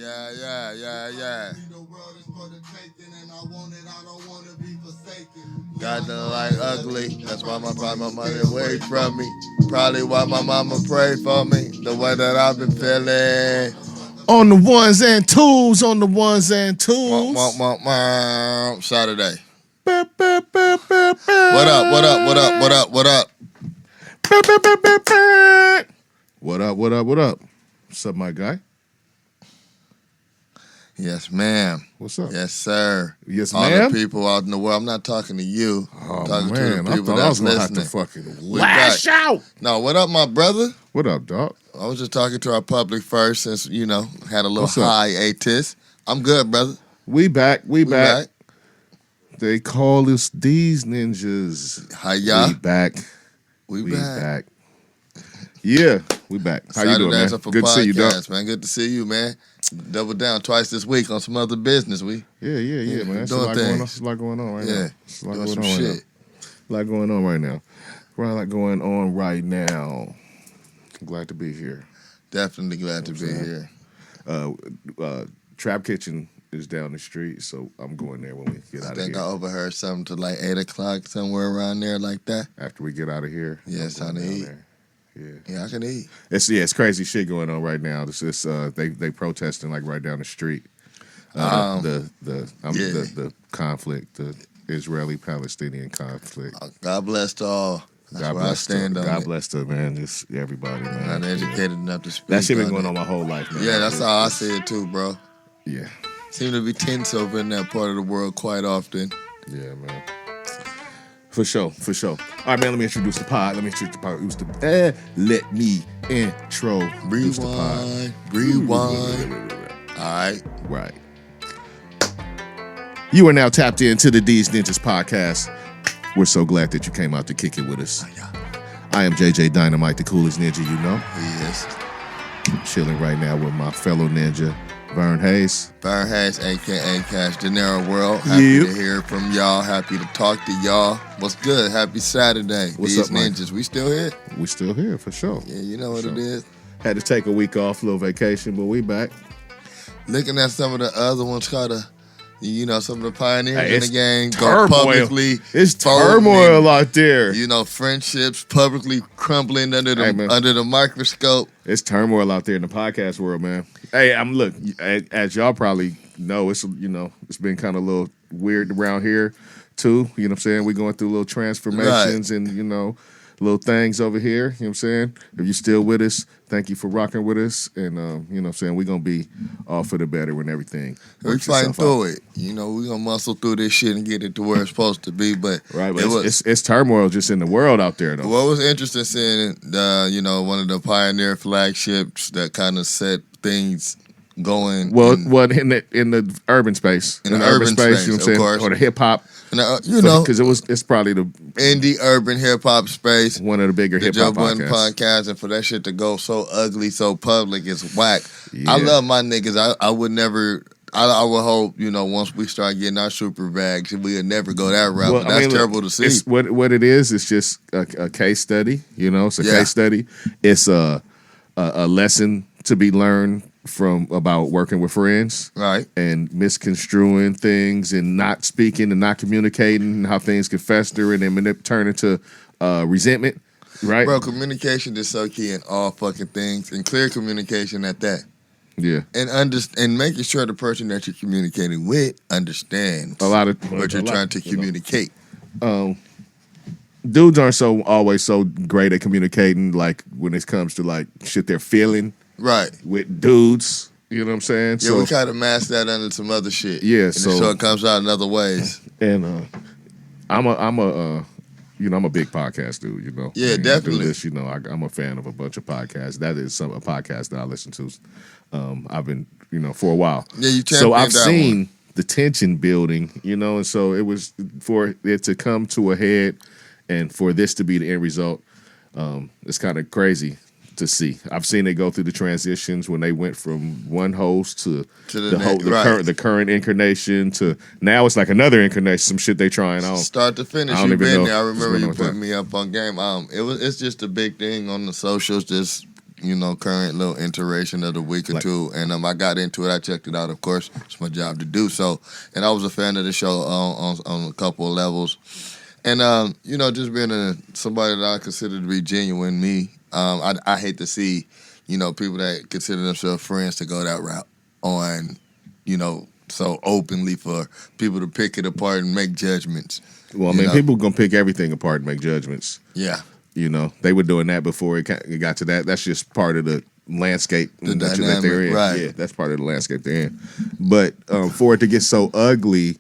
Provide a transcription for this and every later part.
Yeah. God doesn't like ugly. That's why my money away from me. Probably why my mama prayed for me. The way that I've been feeling. On the ones and twos. Saturday. What up? What's up, my guy? Yes, ma'am. What's up? Yes, sir. Yes, all ma'am. All the people out in the world. I'm not talking to you. Oh, I'm talking man. to the people I was that's gonna listening. have to fucking lash out. No, what up, my brother? What up, dog? I was just talking to our public first since, had a little What's up? hiatus. I'm good, brother. We back. They call us Deez Ninjas. Hiya. We back. We back. Yeah, we back. How you doing, man? Good to see you, dog. Man. Good to see you, man. Double down twice this week on some other business. Yeah, man. There's doing things. There's a lot going on right now. There's a lot going on right now. A lot going on right now. A lot going on right now. I'm glad to be here. Definitely glad to be here. Trap Kitchen is down the street, so I'm going there when we get out of here. I think I overheard something to like 8 o'clock, somewhere around there like that. After we get out of here. Yeah, it's time to eat. There. Yeah, I can eat. It's crazy shit going on right now. It's just they protesting like right down the street. The conflict, the Israeli-Palestinian conflict. God bless to all. That's where I stand on God bless to man. It's everybody, man. Not educated enough to speak. That shit been going on my whole life, man. Yeah, that's how I see it too, bro. Yeah. Seem to be tense over in that part of the world quite often. Yeah, man. For sure. All right, man, let me introduce the pod. Let me introduce the pod. Rewind. All right. You are now tapped into the Deez Ninjas Podcast. We're so glad that you came out to kick it with us. I am JJ Dynamite, the coolest ninja you know. Yes. I'm chilling right now with my fellow ninja, Vrn Hayes. Vrn Hayes, a.k.a. Cash Dinero World. Happy to hear from y'all. Happy to talk to y'all. What's good? Happy Saturday. What's up, Ninjas, Mike? We still here? We still here, for sure. Yeah, you know what it is. Had to take a week off, a little vacation, but we back. Looking at some of the other ones, some of the pioneers in the game turmoil. Go publicly. It's turmoil out there. Friendships publicly crumbling under the microscope. It's turmoil out there in the podcast world, man. Hey, look, as y'all probably know, it's been kind of a little weird around here too. You know what I'm saying? We're going through little transformations and little things over here. You know what I'm saying? If you're still with us, thank you for rocking with us. And, you know what I'm saying? We're going to be all for the better when everything we're fighting through it. We're going to muscle through this shit and get it to where it's supposed to be. But it's turmoil just in the world out there, though. What was interesting seeing, one of the pioneer flagships that kind of set things going. Well, in the urban space. In the urban space, you know what I'm saying? Course. Or the hip-hop. Because it's probably the indie urban hip hop space, one of the bigger hip hop podcasts. Joe Budden podcast, and for that shit to go so ugly, so public, it's whack. Yeah. I love my niggas. I would never. I would hope once we start getting our super bags, we would never go that route. Well, that's terrible to see. What it is, it's just a case study. It's a case study. It's a lesson to be learned about working with friends, right? And misconstruing things and not speaking and not communicating, and how things can fester and then turn into resentment, right? Bro, communication is so key in all fucking things, and clear communication at that. Yeah, and making sure the person that you're communicating with understands what you're trying to communicate. Dudes aren't always so great at communicating, like when it comes to like shit they're feeling. Right. With dudes, you know what I'm saying? Yeah, we kind of mask that under some other shit. Yeah, so it comes out in other ways. And I'm a big podcast dude, Yeah, definitely. I do this, I'm a fan of a bunch of podcasts. That is a podcast that I listen to. I've been, for a while. Yeah, you So I've seen the tension building, and so it was for it to come to a head and for this to be the end result. It's kind of crazy to see. I've seen it go through the transitions when they went from one host to the current incarnation to now it's like another incarnation, some shit they trying on. Start to finish. You've been there. I remember you putting me up on game. It's just a big thing on the socials, just current little iteration of the week or two, and I got into it. I checked it out. Of course, it's my job to do so, and I was a fan of the show on a couple of levels, and just being somebody that I consider to be genuine. Me, I hate to see people that consider themselves friends to go that route on so openly for people to pick it apart and make judgments. Well, I mean, people gonna pick everything apart and make judgments. Yeah. They were doing that before it got to that. That's just part of the landscape that they're in. Right. Yeah, that's part of the landscape they're in. But for it to get so ugly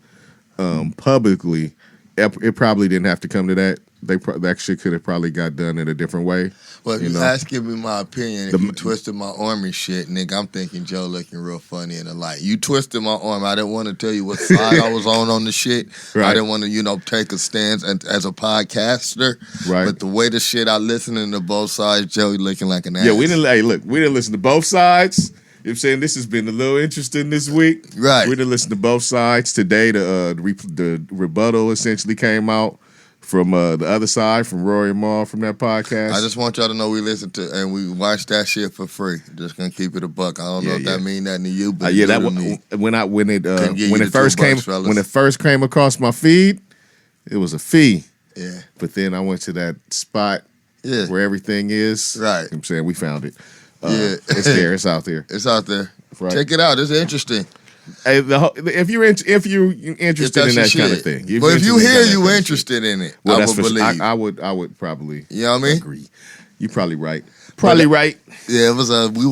publicly, it probably didn't have to come to that. That shit could have probably got done in a different way. Well, if you asking me my opinion, if you twisted my arm and shit, nigga, I'm thinking Joe looking real funny in the light. You twisted my arm. I didn't want to tell you what side I was on the shit. Right. I didn't want to, take a stance as a podcaster. Right. But the way the shit I listening to both sides, Joe looking like an ass. Yeah, we didn't listen to both sides. You know what I'm saying? This has been a little interesting this week. Right. We didn't listen to both sides. Today, the rebuttal essentially came out from the other side, from Rory and Maul from that podcast. I just want y'all to know we listened to and we watched that shit for free. Just gonna keep it a buck. I don't know if that mean nothing to you, but when it first came across my feed, it was a fee. Yeah. But then I went to that spot where everything is. Right. You know what I'm saying? We found it. It's there. It's out there. It's out there. Right. Check it out. It's interesting. Hey, if you're interested in that kind of thing, but if you hear you interested in it, I would believe. I would probably. You know what I mean? Agree. You're probably right. Right. Yeah, it was we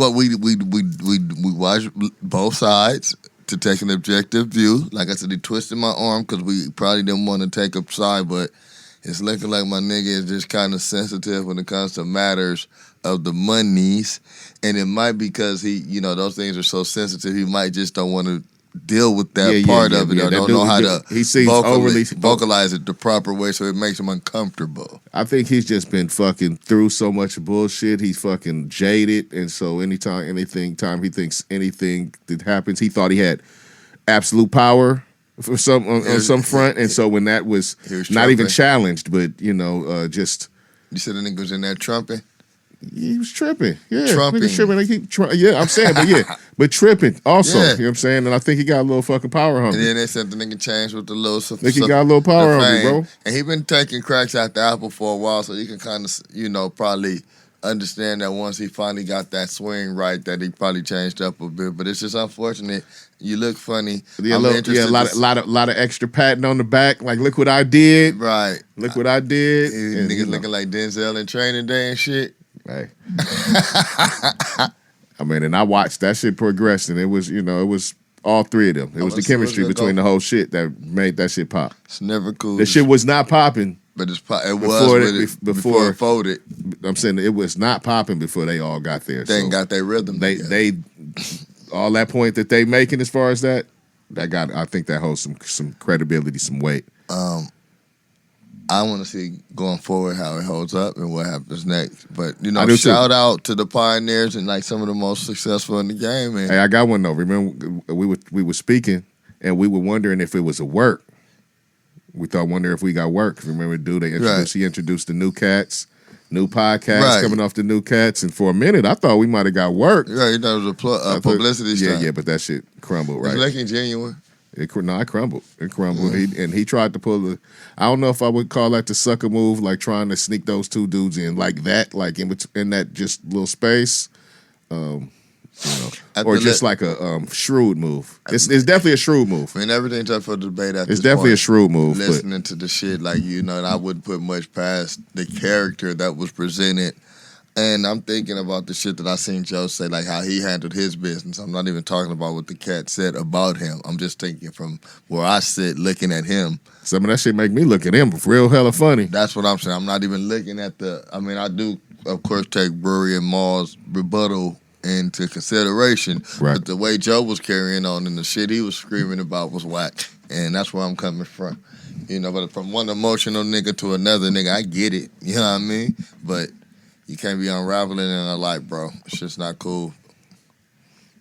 watched both sides to take an objective view. Like I said, he twisted my arm because we probably didn't want to take a side, but it's looking like my nigga is just kind of sensitive when it comes to matters of the monies. And it might be because he, those things are so sensitive, he might just don't want to deal with that part of it or don't know how to vocalize it the proper way so it makes him uncomfortable. I think he's just been fucking through so much bullshit. He's fucking jaded. And so anytime he thinks anything that happens, he thought he had absolute power for on some front. And so when that was not even challenged, but, just... You said the nigga was in there trumping? He was tripping. Yeah. Trumping. Tripping. I'm saying, but tripping also. You know what I'm saying? And I think he got a little fucking power hungry. And then they said the nigga changed with the little... I think he got a little power hungry, bro. And he been taking cracks at the apple for a while, so you can kind of, probably understand that once he finally got that swing right, that he probably changed up a bit. But it's just unfortunate. You look funny. Yeah, a lot of extra patting on the back. Like, look what I did. Right. Look what I did. Niggas looking like Denzel in Training Day and shit. Hey. I mean, and I watched that shit progress, and it was all three of them. It was the chemistry between the whole shit that made that shit pop. It's never cool. The shit was not popping. But before it folded. I'm saying it was not popping before they all got there. They got their rhythm. They all that point that they making as far as that got, I think that holds some credibility, some weight. I want to see going forward how it holds up and what happens next. But, shout out to the pioneers and like some of the most successful in the game. Man. Hey, I got one though. Remember, we were speaking and we were wondering if it was a work. We wonder if we got work. Remember, he introduced the new cats, new podcast coming off the new cats. And for a minute, I thought we might have got work. Yeah, you thought it was a publicity stunt. Yeah, but that shit crumbled, right? It's looking genuine. It crumbled. It crumbled. He tried to pull I don't know if I would call that the sucker move, like trying to sneak those two dudes in like that, like in that just little space, or just like a shrewd move. It's definitely a shrewd move. I mean, everything's up for debate at this It's definitely a shrewd move. Listening to the shit, like, and I wouldn't put much past the character that was presented. And I'm thinking about the shit that I seen Joe say, like how he handled his business. I'm not even talking about what the cat said about him. I'm just thinking from where I sit looking at him. Some of that shit make me look at him real hella funny. That's what I'm saying. I'm not even looking at I do, of course, take Rory and Maul's rebuttal into consideration. Right. But the way Joe was carrying on and the shit he was screaming about was whack. And that's where I'm coming from. But from one emotional nigga to another nigga, I get it. You know what I mean? But... you can't be unraveling in the light, bro. It's just not cool.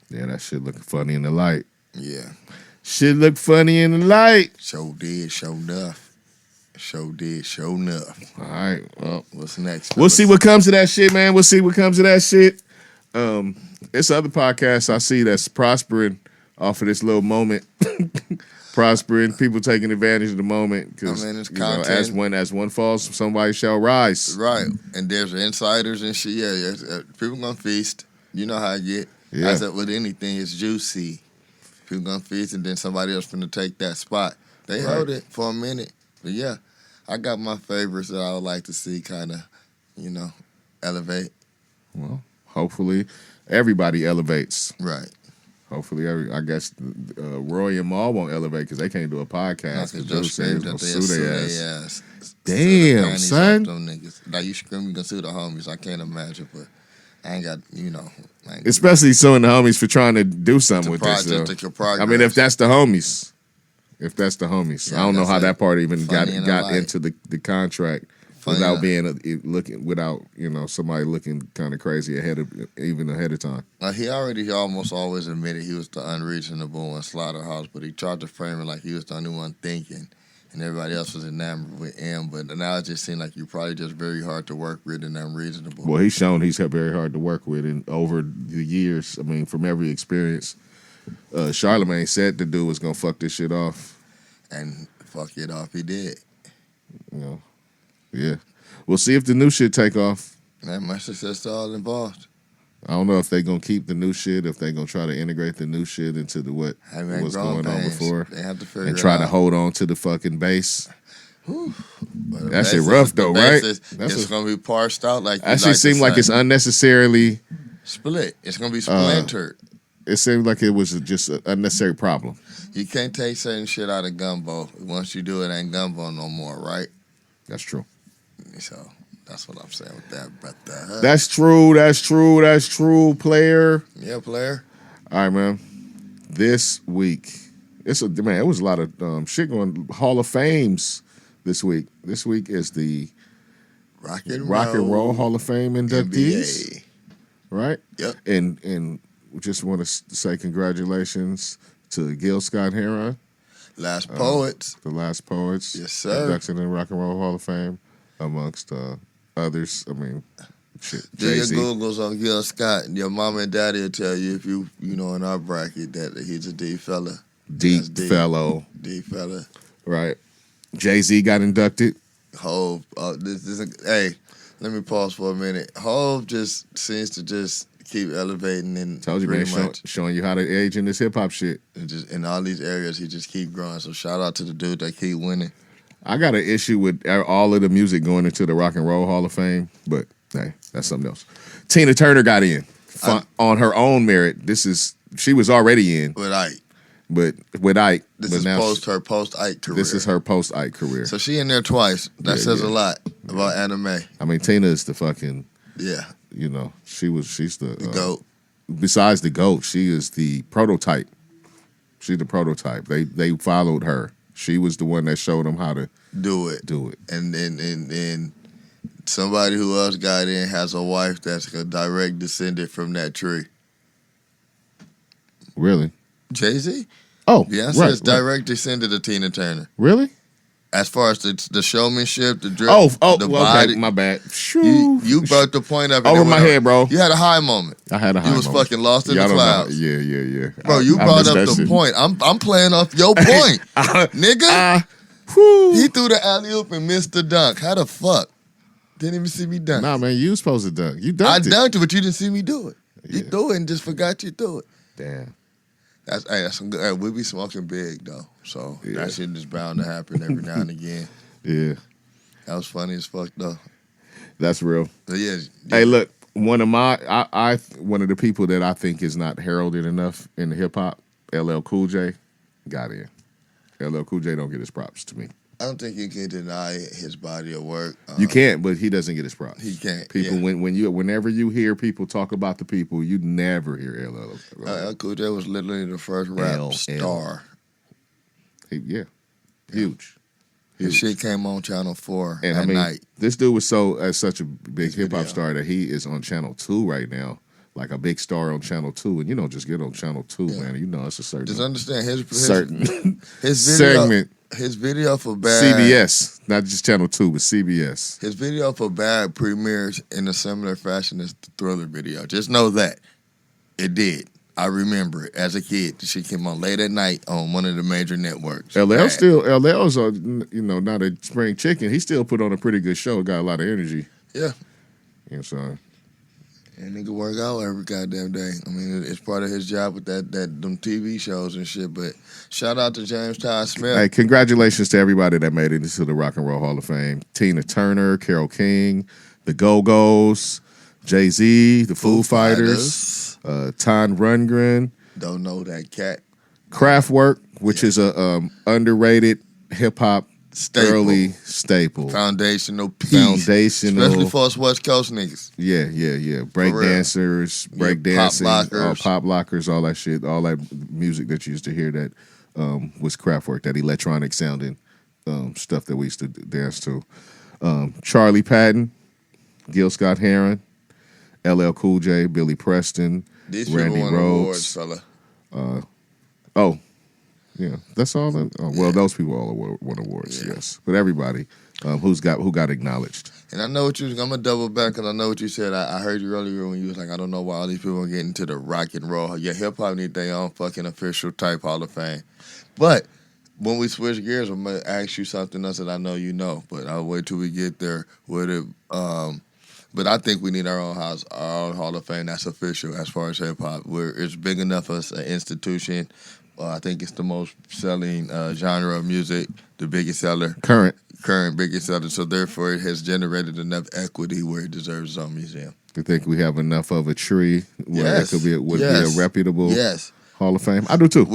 Yeah, that shit looking funny in the light. Yeah. Shit look funny in the light. Show did, show enough. Show did, show enough. All right, well. What's next? We'll see what comes of that shit, man. We'll see what comes of that shit. It's other podcasts I see that's prospering off of this little moment. Prospering, people taking advantage of the moment because it's content. As one falls, somebody shall rise. Right, and there's insiders and shit. Yeah, people gonna feast. You know how I get. Yeah. I said with anything, it's juicy. People gonna feast, and then somebody else gonna take that spot. They held it for a minute, but yeah, I got my favorites that I would like to see kind of, elevate. Well, hopefully everybody elevates. Right. Hopefully, I guess Roy and Maul won't elevate because they can't do a podcast. Because Joe said he's going to sue their ass. Damn, son. Them niggas. Like, you scream, you going to sue the homies. I can't imagine, but I ain't got, Especially suing the homies for trying to do something with this. I mean, if that's the homies. I don't know how that part even got into the contract. Without somebody looking kind of crazy ahead of time. He almost always admitted he was the unreasonable one, Slaughterhouse, but he tried to frame it like he was the only one thinking, and everybody else was enamored with him. But now it just seemed like you're probably just very hard to work with and unreasonable. Well, he's shown he's very hard to work with, and over the years, I mean, from every experience, Charlemagne said the dude was gonna fuck this shit off, and fuck it off, he did. Yeah. We'll see if the new shit take off. That much success to all involved. I don't know if they're going to keep the new shit, if they're going to try to integrate the new shit into what's going on before. They have to figure it out. And try to hold on to the fucking base. That shit rough though, right? It's going to be parsed out like that shit seemed like it's unnecessarily split. It's going to be splintered. It seemed like it was just an unnecessary problem. You can't take certain shit out of gumbo. Once you do it, ain't gumbo no more, right? That's true. So that's what I'm saying with that. But That's true, player. Yeah, player. All right, man. This week, it was a lot of shit going. Hall of Fames this week. This week is the Rock and Roll Hall of Fame inductees. NBA. Right? Yep. And we just want to say congratulations to Gil Scott-Heron. Last Poets. The Last Poets. Yes, sir. Inducted in the Rock and Roll Hall of Fame, amongst others. I mean, shit. Do your Googles on Gil Scott, and your mom and daddy will tell you if you in our bracket that he's a D fella. Deep fellow. D fella. Right. Jay-Z got inducted. Hov. Hey, let me pause for a minute. Hov just seems to just keep elevating and told you, man, showing you how to age in this hip hop shit. And just in all these areas, he just keep growing. So shout out to the dude that keep winning. I got an issue with all of the music going into the Rock and Roll Hall of Fame, but hey, that's something else. Tina Turner got in on her own merit. She was already in with Ike, but with Ike. This is her post Ike career. This is her post Ike career. So she in there twice. That says a lot about anime. I mean, Tina is the fucking she's the GOAT. Besides the GOAT, she is the prototype. She's the prototype. They followed her. She was the one that showed them how to do it. And then somebody who else got in has a wife that's a direct descendant from that tree. Really? Jay-Z? Oh, Beyonce is direct descendant of Tina Turner. Really? As far as the showmanship, the drip, the body. Okay, my bad. You brought the point up. Over my head, bro. You had a high moment. I had a high moment. You was fucking lost in the clouds. Yeah. Bro, you brought up the point. I'm playing off your point. Nigga. He threw the alley-oop and missed the dunk. How the fuck? Didn't even see me dunk. Nah, man, you was supposed to dunk. You dunked it. I dunked it, but you didn't see me do it. You threw it and just forgot you threw it. Damn. That's some good. Hey, we be smoking big though, so that shit is bound to happen every now and again. Yeah, that was funny as fuck though. That's real. Yeah. Hey, look, one of the people that I think is not heralded enough in the hip hop, LL Cool J, got in. LL Cool J don't get his props to me. I don't think you can deny his body of work. You can't, but he doesn't get his props. He can't. People, whenever you hear people talk about the people, you never hear LL. Cool J was literally the first rap star. Huge. His shit came on Channel 4 at night. This dude was such a big hip hop star that he is on Channel 2 right now. Like a big star on Channel 2, and you don't just get on Channel 2, man. You know it's a certain. Just understand his certain his segment. His video for Bad CBS, not just Channel 2, but CBS. His video for Bad premieres in a similar fashion as the Thriller video. Just know that it did. I remember it as a kid. She came on late at night on one of the major networks. LL's not a spring chicken. He still put on a pretty good show. Got a lot of energy. Yeah. You know what I'm saying? And nigga work out every goddamn day. I mean, it's part of his job with them TV shows and shit. But shout out to James Todd Smith. Hey, congratulations to everybody that made it into the Rock and Roll Hall of Fame. Tina Turner, Carole King, the Go-Go's, Jay-Z, the Foo Fighters, Ton Rundgren. Don't know that cat. Kraftwerk, which is a underrated hip-hop early staple. Foundational piece. Especially for us West Coast niggas. Yeah. Break dancers, break dancing, pop lockers, all that shit, all that music that you used to hear that was Kraftwerk, that electronic sounding stuff that we used to dance to. Charlie Patton, Gil Scott-Heron, LL Cool J, Billy Preston, Randy Rhoads. Yeah, that's all. Those people all won awards. Yeah. Yes, but everybody who got acknowledged. And I know what I'm gonna double back because I know what you said. I heard you earlier when you was like, I don't know why all these people are getting to the rock and roll. Yeah, hip hop need their own fucking official type Hall of Fame. But when we switch gears, I'm gonna ask you something else that I know you know, but I'll wait till we get there with it. But I think we need our own Hall of Fame that's official as far as hip hop. It's big enough as an institution. I think it's the most selling genre of music, the biggest seller. Current biggest seller. So therefore, it has generated enough equity where it deserves its own museum. You think we have enough of a tree where it would be a reputable Hall of Fame? I do too.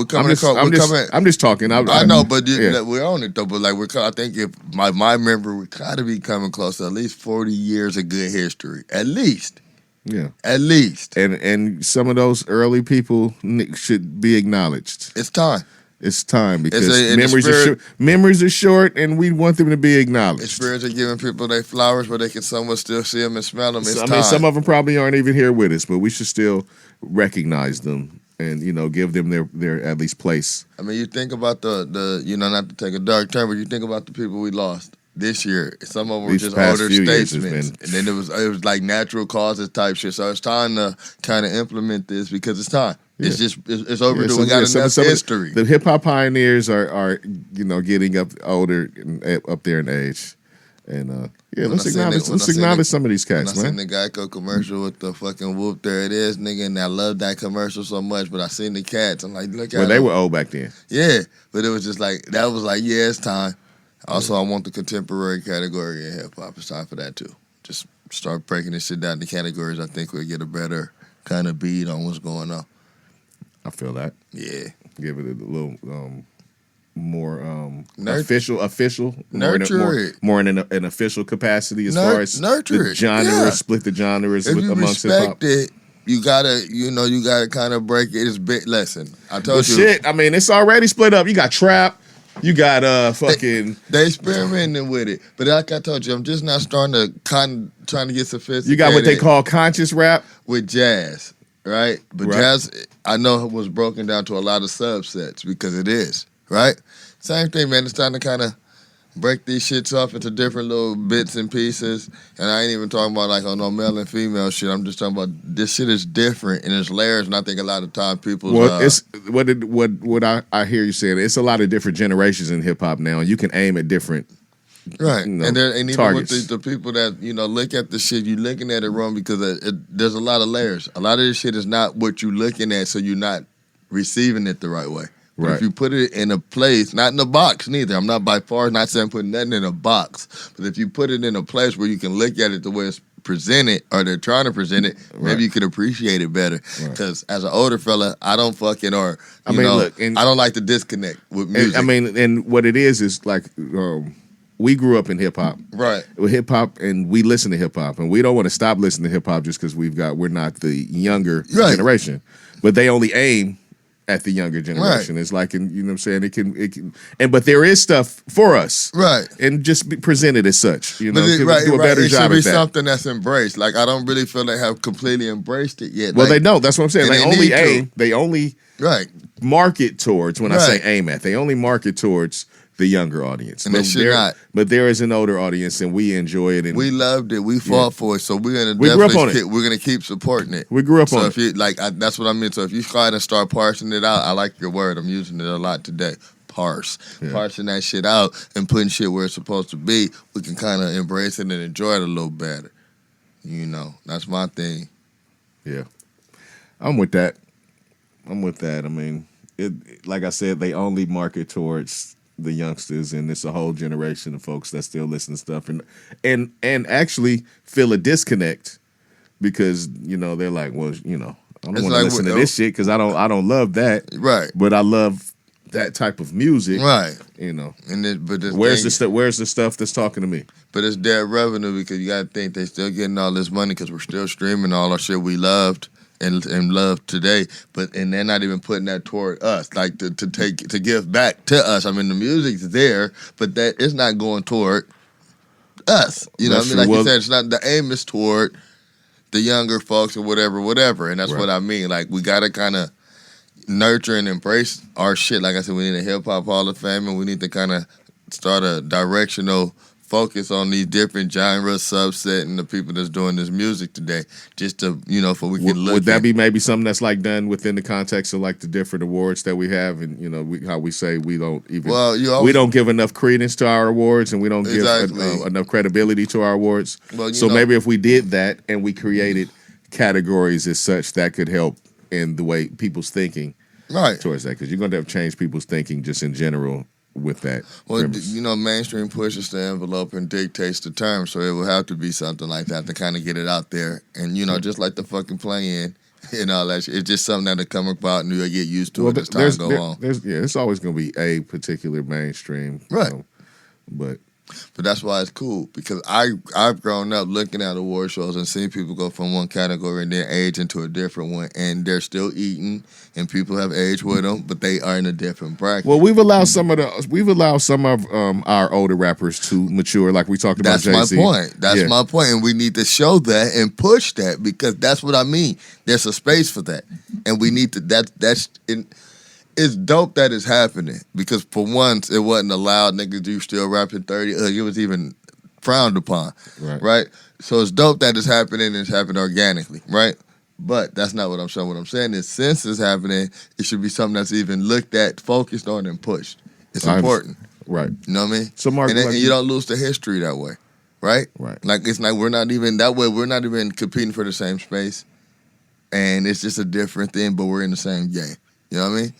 I'm just talking. I know, but we're on it though. But I think if my memory would kind of be coming close to at least 40 years of good history, at least. Yeah, at least. And some of those early people should be acknowledged. It's time. It's time because memories are short, and we want them to be acknowledged. It's spirits of giving people their flowers where they can somewhat still see them and smell them. It's time. Some of them probably aren't even here with us, but we should still recognize them and give them their at least place. I mean, you think about the not to take a dark turn, but you think about the people we lost this year. Some of them were just older statesmen, and then it was like natural causes type shit. So it's time to kind of implement this because it's time. Yeah. It's overdue. We got enough history. The hip hop pioneers are getting older and up there in age, and let's acknowledge some of these cats, man. I seen the Geico commercial with the fucking whoop. There it is, nigga, and I love that commercial so much. But I seen the cats. I'm like, look at them. They were old back then. Yeah, but it was just like that was like it's time. Also, I want the contemporary category in hip hop. It's time for that too. Just start breaking this shit down into categories. I think we'll get a better kind of beat on what's going on. I feel that. Yeah. Give it a little more official. Nurture it. More in an official capacity as far as the genre, split the genres amongst hip hop. You gotta kind of break it. It's big. Listen, I told you. Shit, I mean, it's already split up. You got trap. You got fucking. They experimenting with it, but like I told you, I'm just not trying to get sophisticated. You got what they call conscious rap with jazz, right? But jazz, I know it was broken down to a lot of subsets because it is, right? Same thing, man. It's time to kind of break these shits off into different little bits and pieces. And I ain't even talking about like no male and female shit. I'm just talking about this shit is different and it's layers. And I think a lot of time people. It's what I hear you saying. It's a lot of different generations in hip hop now. And you can aim at different. Right, and even targets. with the people that look at the shit, you looking at it wrong because there's a lot of layers. A lot of this shit is not what you looking at, so you're not receiving it the right way. Right. If you put it in a place, not in a box neither. I'm not by far not saying putting nothing in a box, but if you put it in a place where you can look at it the way it's presented, or they're trying to present it, maybe you could appreciate it better. Because as an older fella, I don't fucking I don't like to disconnect with music. And what it is like. We grew up in hip hop, right? With hip hop, and we listen to hip hop, and we don't want to stop listening to hip hop just because we're not the younger generation, but they only aim at the younger generation. It's like, you know what I'm saying? It can, but there is stuff for us, right? And just be presented as such, do a better job. It should be something that's embraced. Like I don't really feel they have completely embraced it yet. Well, they don't. That's what I'm saying. They only market towards. When I say aim at, they only market towards the younger audience. And but there is an older audience, and we enjoy it. And we loved it. We fought for it, so we're grew up on it. We're gonna keep supporting it. We grew up on it. So if you that's what I mean. So if you try to start parsing it out, I like your word. I'm using it a lot today. Parsing that shit out and putting shit where it's supposed to be. We can kind of embrace it and enjoy it a little better. You know, that's my thing. Yeah, I'm with that. I mean, like I said, they only market towards the youngsters, and it's a whole generation of folks that still listen to stuff and actually feel a disconnect because they're like, well, I don't want to listen to this shit because I don't love that, right? But I love that type of music, right? But where's the stuff that's talking to me? But it's dead revenue because you got to think they still getting all this money because we're still streaming all our shit we loved and love today, and they're not even putting that toward us, like to give back to us. I mean, the music's there, but that it's not going toward us. You know what I mean? Like you said, it's not the aim is toward the younger folks or whatever, and that's what I mean. Like we gotta kind of nurture and embrace our shit. Like I said, we need a hip hop Hall of Fame, and we need to kind of start a directional focus on these different genres, subset, and the people that's doing this music today, just to, for we can look. Would that be maybe something that's like done within the context of like the different awards that we have, and how we say we don't even we don't give enough credence to our awards, and we don't give enough credibility to our awards. Well, so maybe if we did that and we created categories as such, that could help in the way people's thinking towards that, because you're going to have to change people's thinking just in general with that. Well, premise. Mainstream pushes the envelope and dictates the terms, so it will have to be something like that to kind of get it out there. And, just like the fucking play-in and all that shit, it's just something that'll come about and you'll get used to it as time go on. It's always going to be a particular mainstream. Right. But that's why it's cool, because I've grown up looking at award shows and seeing people go from one category and then age into a different one, and they're still eating, and people have aged with them, but they are in a different bracket. Well, we've allowed some of our older rappers to mature, like we talked about. That's my point. That's my point, and we need to show that and push that, because that's what I mean. There's a space for that, and we need to. It's dope that it's happening, because for once it wasn't allowed. Niggas, you still rapping 30. It was even frowned upon, right? So it's dope that it's happening, and it's happening organically, right? But that's not what I'm saying. What I'm saying is, since it's happening, it should be something that's even looked at, focused on, and pushed. It's important, right? You know what I mean? So, Mark, and you don't lose the history that way, right? Right. Like it's like we're not even that way. We're not even competing for the same space, and it's just a different thing. But we're in the same game. You know what I mean?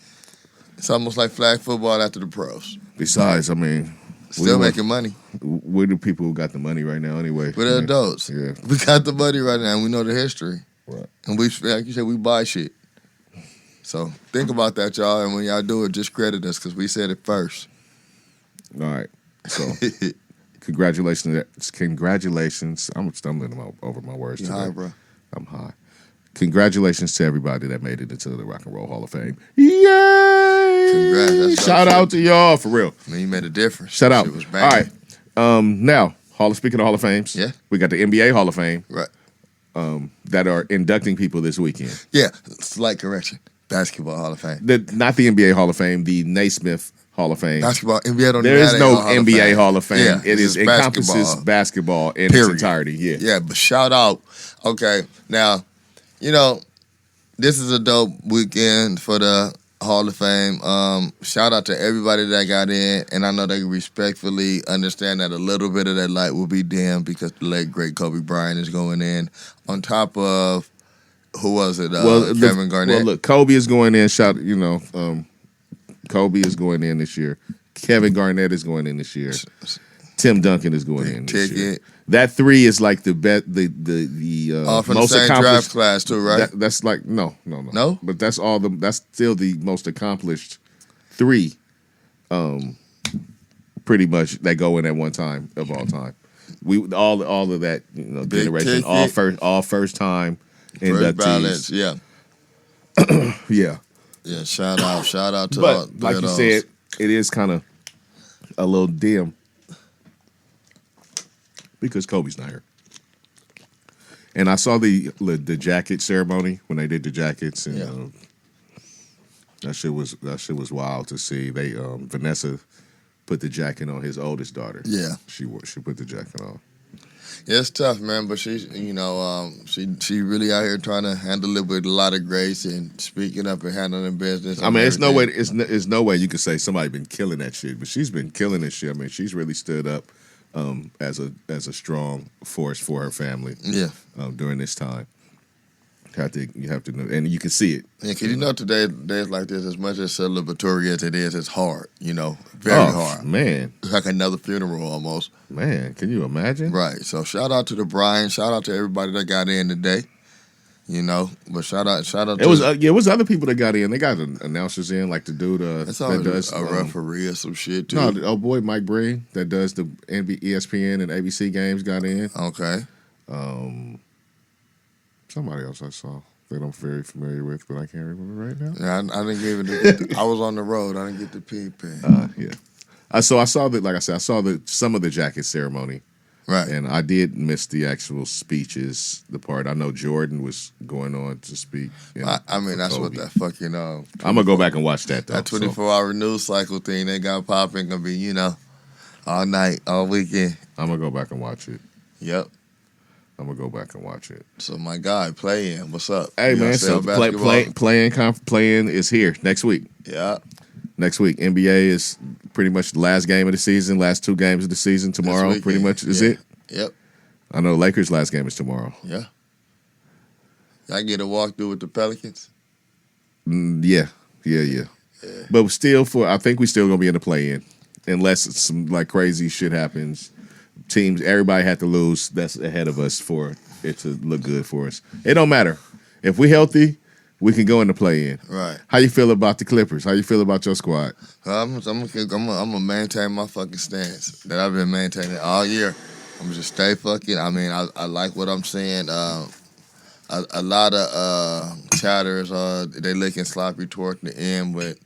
It's almost like flag football after the pros. Besides, I mean, still making money. We're the people who got the money right now anyway. We're the adults. Yeah. We got the money right now, and we know the history. Right. And we, like you said, we buy shit. So think about that, y'all. And when y'all do it, just credit us, because we said it first. All right. So congratulations. I'm stumbling over my words today. High, bro. I'm high. Congratulations to everybody that made it into the Rock and Roll Hall of Fame. Yay! Congrats. Shout out to y'all, for real. I mean, you made a difference. Shout out. It was all right. Now, speaking of Hall of Fames, we got the NBA Hall of Fame. Right. That are inducting people this weekend. Yeah, slight correction. Basketball Hall of Fame. Not the NBA Hall of Fame, the Naismith Hall of Fame. Basketball, NBA don't There even is no NBA Hall of Fame. Yeah, it encompasses basketball in its entirety. Yeah. Yeah, but shout out. Okay, now, this is a dope weekend for the Hall of Fame. Shout out to everybody that got in, and I know they respectfully understand that a little bit of that light will be dim, because the late great Kobe Bryant is going in. On top of, who was it? Kevin Garnett. Well, look, Kobe is going in. Kobe is going in this year. Kevin Garnett is going in this year. Tim Duncan is going in this year. That three is like the all from most the same accomplished draft class too, right? That's like no. No? But that's still the most accomplished three, pretty much, that go in at one time of all time. We all of that generation, all first time inductees. Yeah. Yeah, shout out to but all. Like you said, it is kind of a little dim because Kobe's not here. And I saw the jacket ceremony when they did the jackets, and that shit was wild to see. They Vanessa put the jacket on his oldest daughter. Yeah. She put the jacket on. Yeah, it's tough, man, but she's, she really out here trying to handle it with a lot of grace and speaking up and handling business. I mean, it's no way you could say somebody been killing that shit, but she's been killing this shit. I mean, she's really stood up as a strong force for her family. Yeah. During this time. You have to know, and you can see it. Yeah, because days like this, as much as celebratory as it is, it's hard, very hard. Man. It's like another funeral almost. Man, can you imagine? Right. So shout out to the Brian. Shout out to everybody that got in today. But shout out. It was other people that got in. They got announcers in, like the dude that does a referee or some shit too. No, oh boy, Mike Breen that does the ESPN and ABC games got in. Okay. Somebody else I saw that I'm very familiar with, but I can't remember right now. Yeah, I didn't give it. I was on the road. I didn't get the peep in. Yeah. So I saw that. Like I said, I saw some of the jacket ceremony. Right. And I did miss the actual speeches. The part I know Jordan was going on to speak. I mean, that's Kobe. What that fucking. I'm gonna go back and watch that though. That 24-hour news cycle thing they got popping gonna be all night, all weekend. I'm gonna go back and watch it. Yep. I'm gonna go back and watch it. So my guy, playing. What's up? Hey man, so playing is here next week. Yeah. Next week, NBA is pretty much the last game of the season. Last 2 games of the season tomorrow. Pretty much is it. Yep. I know Lakers' last game is tomorrow. Yeah. I get a walkthrough with the Pelicans. Yeah. But still, I think we still gonna be in the play-in, unless some like crazy shit happens. Teams, everybody had to lose. That's ahead of us for it to look good for us. It don't matter if we healthy. We can go in the play-in. Right. How you feel about the Clippers? How you feel about your squad? I'm gonna maintain my fucking stance that I've been maintaining all year. I'm gonna just stay fucking. I mean, I like what I'm saying. A lot of chatters they looking sloppy toward the end, but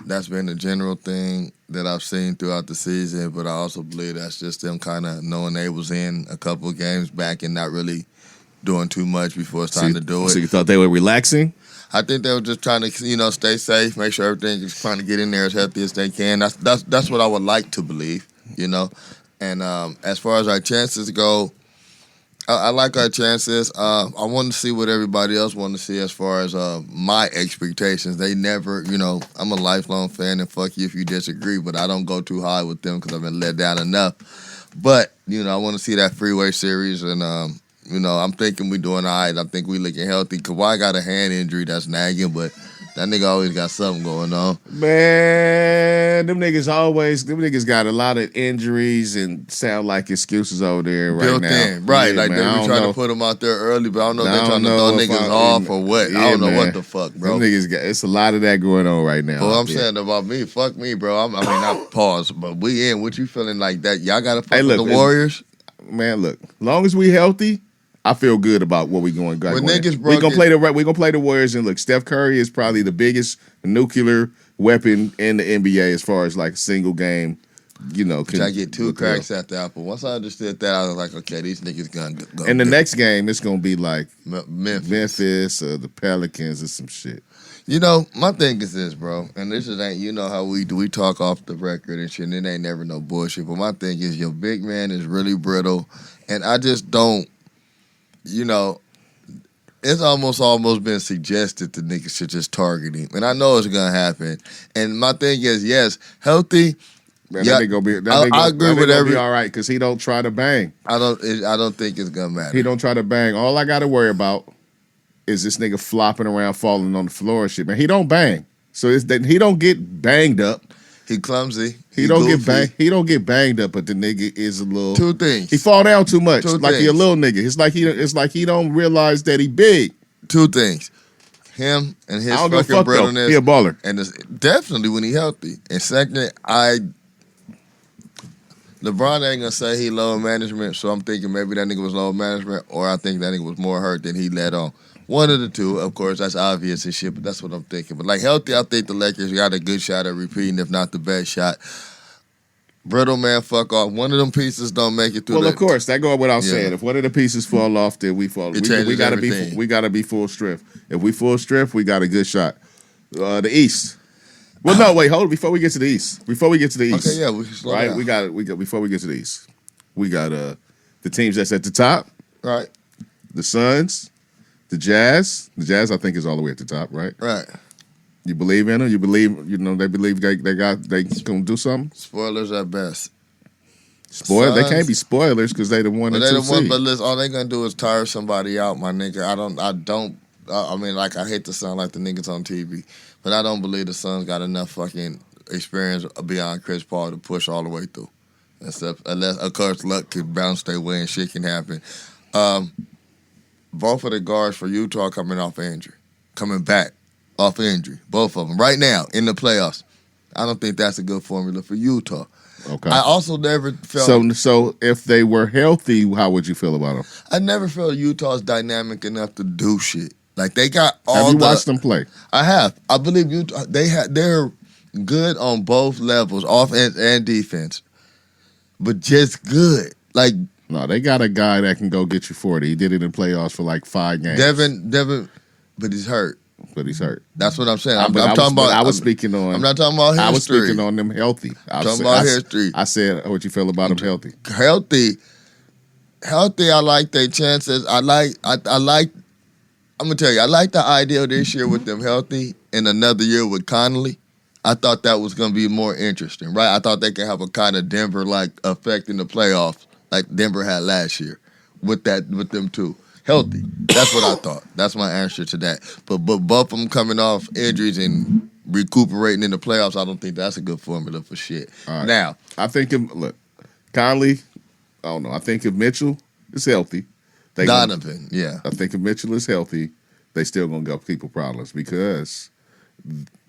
that's been the general thing that I've seen throughout the season. But I also believe that's just them kind of knowing they was in a couple of games back and not really doing too much before it's time to do it. So you thought they were relaxing? I think they were just trying to, stay safe, make sure everything is trying to get in there as healthy as they can. That's what I would like to believe, And as far as our chances go, I like our chances. I want to see what everybody else want to see as far as my expectations. They never, I'm a lifelong fan, and fuck you if you disagree, but I don't go too high with them because I've been let down enough. But, I want to see that Freeway series, and I'm thinking we doing all right. I think we looking healthy. Kawhi got a hand injury that's nagging, but that nigga always got something going on. Man, them niggas got a lot of injuries and sound like excuses over there right now. In. Right, yeah, like man, they were trying to put them out there early, but I don't know if they're trying to throw niggas off or what. Yeah, I don't know man. what the fuck, bro. Them niggas it's a lot of that going on right now. Well, I'm saying about me, fuck me, bro. I mean, not pause, but we in. What you feeling like that? Y'all got to fuck with the Warriors? Man, look, long as we healthy, I feel good about what we going. We're gonna play the Warriors, and look, Steph Curry is probably the biggest nuclear weapon in the NBA as far as like a single game. I get 2 cracks at the apple. Once I understood that, I was like, okay, these niggas gonna go. And the next game, it's gonna be like Memphis or the Pelicans or some shit. My thing is this, bro, and this is ain't how we talk off the record and shit, and it ain't never no bullshit. But my thing is, your big man is really brittle, and I just don't. It's almost been suggested that niggas should just target him, and I know it's gonna happen. And my thing is, yes, healthy. Man, I agree with every. All right, because he don't try to bang. I don't think it's gonna matter. He don't try to bang. All I got to worry about is this nigga flopping around, falling on the floor and shit. Man, he don't bang, so it's that he don't get banged up. He clumsy. He don't get banged. He don't get banged up, but the nigga is a little. 2 things. He fall down too much, he a little nigga. It's like he don't realize that he big. 2 things. Him and his fucking brittleness. He a baller, and definitely when he healthy. And second, LeBron ain't gonna say he low management, so I'm thinking maybe that nigga was low management, or I think that nigga was more hurt than he let on. One of the two, of course, that's obvious and shit, but that's what I'm thinking. But like healthy, I think the Lakers got a good shot at repeating, if not the best shot. Brittle, man, fuck off. One of them pieces don't make it through. Well, of course, that goes without saying. If one of the pieces fall off, then we fall. We gotta be full strength. If we full strength, we got a good shot. The East. Well, no, wait, hold on. Before we get to the East. Okay, yeah, we can slow right? down. We got. Before we get to the East, we got the teams that's at the top. Right. The Suns, the Jazz. The Jazz, I think, is all the way at the top, right? Right. You believe in them? You believe, they believe they gonna do something? Spoilers at best. They can't be spoilers because they the one But and they two the one. seed. But listen, all they gonna do is tire somebody out, my nigga. I mean, like, I hate to sound like the niggas on TV, but I don't believe the Suns got enough fucking experience beyond Chris Paul to push all the way through. Unless, of course, luck could bounce their way and shit can happen. Both of the guards for Utah coming back off injury, both of them right now in the playoffs. I don't think that's a good formula for Utah. Okay. I also never felt So if they were healthy, how would you feel about them? I never felt Utah's dynamic enough to do shit. Like, they got all. Have you watched them play? I have. I believe Utah. They're good on both levels, offense and defense, but just good. Like, No, they got a guy that can go get you 40. He did it in playoffs for like 5 games. Devin, but he's hurt. But he's hurt. That's what I'm saying. I'm I was speaking speaking on. I'm not talking about history. I was speaking on them healthy. History. I said what you feel about them healthy. Healthy. I like their chances. I like. I'm gonna tell you. I like the idea this year with them healthy and another year with Connolly. I thought that was gonna be more interesting, right? I thought they could have a kind of Denver-like effect in the playoffs, like Denver had last year, with them two. Healthy. That's what I thought. That's my answer to that. But both of them coming off injuries and recuperating in the playoffs, I don't think that's a good formula for shit. All right. Now, I think Conley, I don't know. I think if Mitchell is healthy, Donovan, yeah. I think if Mitchell is healthy, they still gonna give people problems because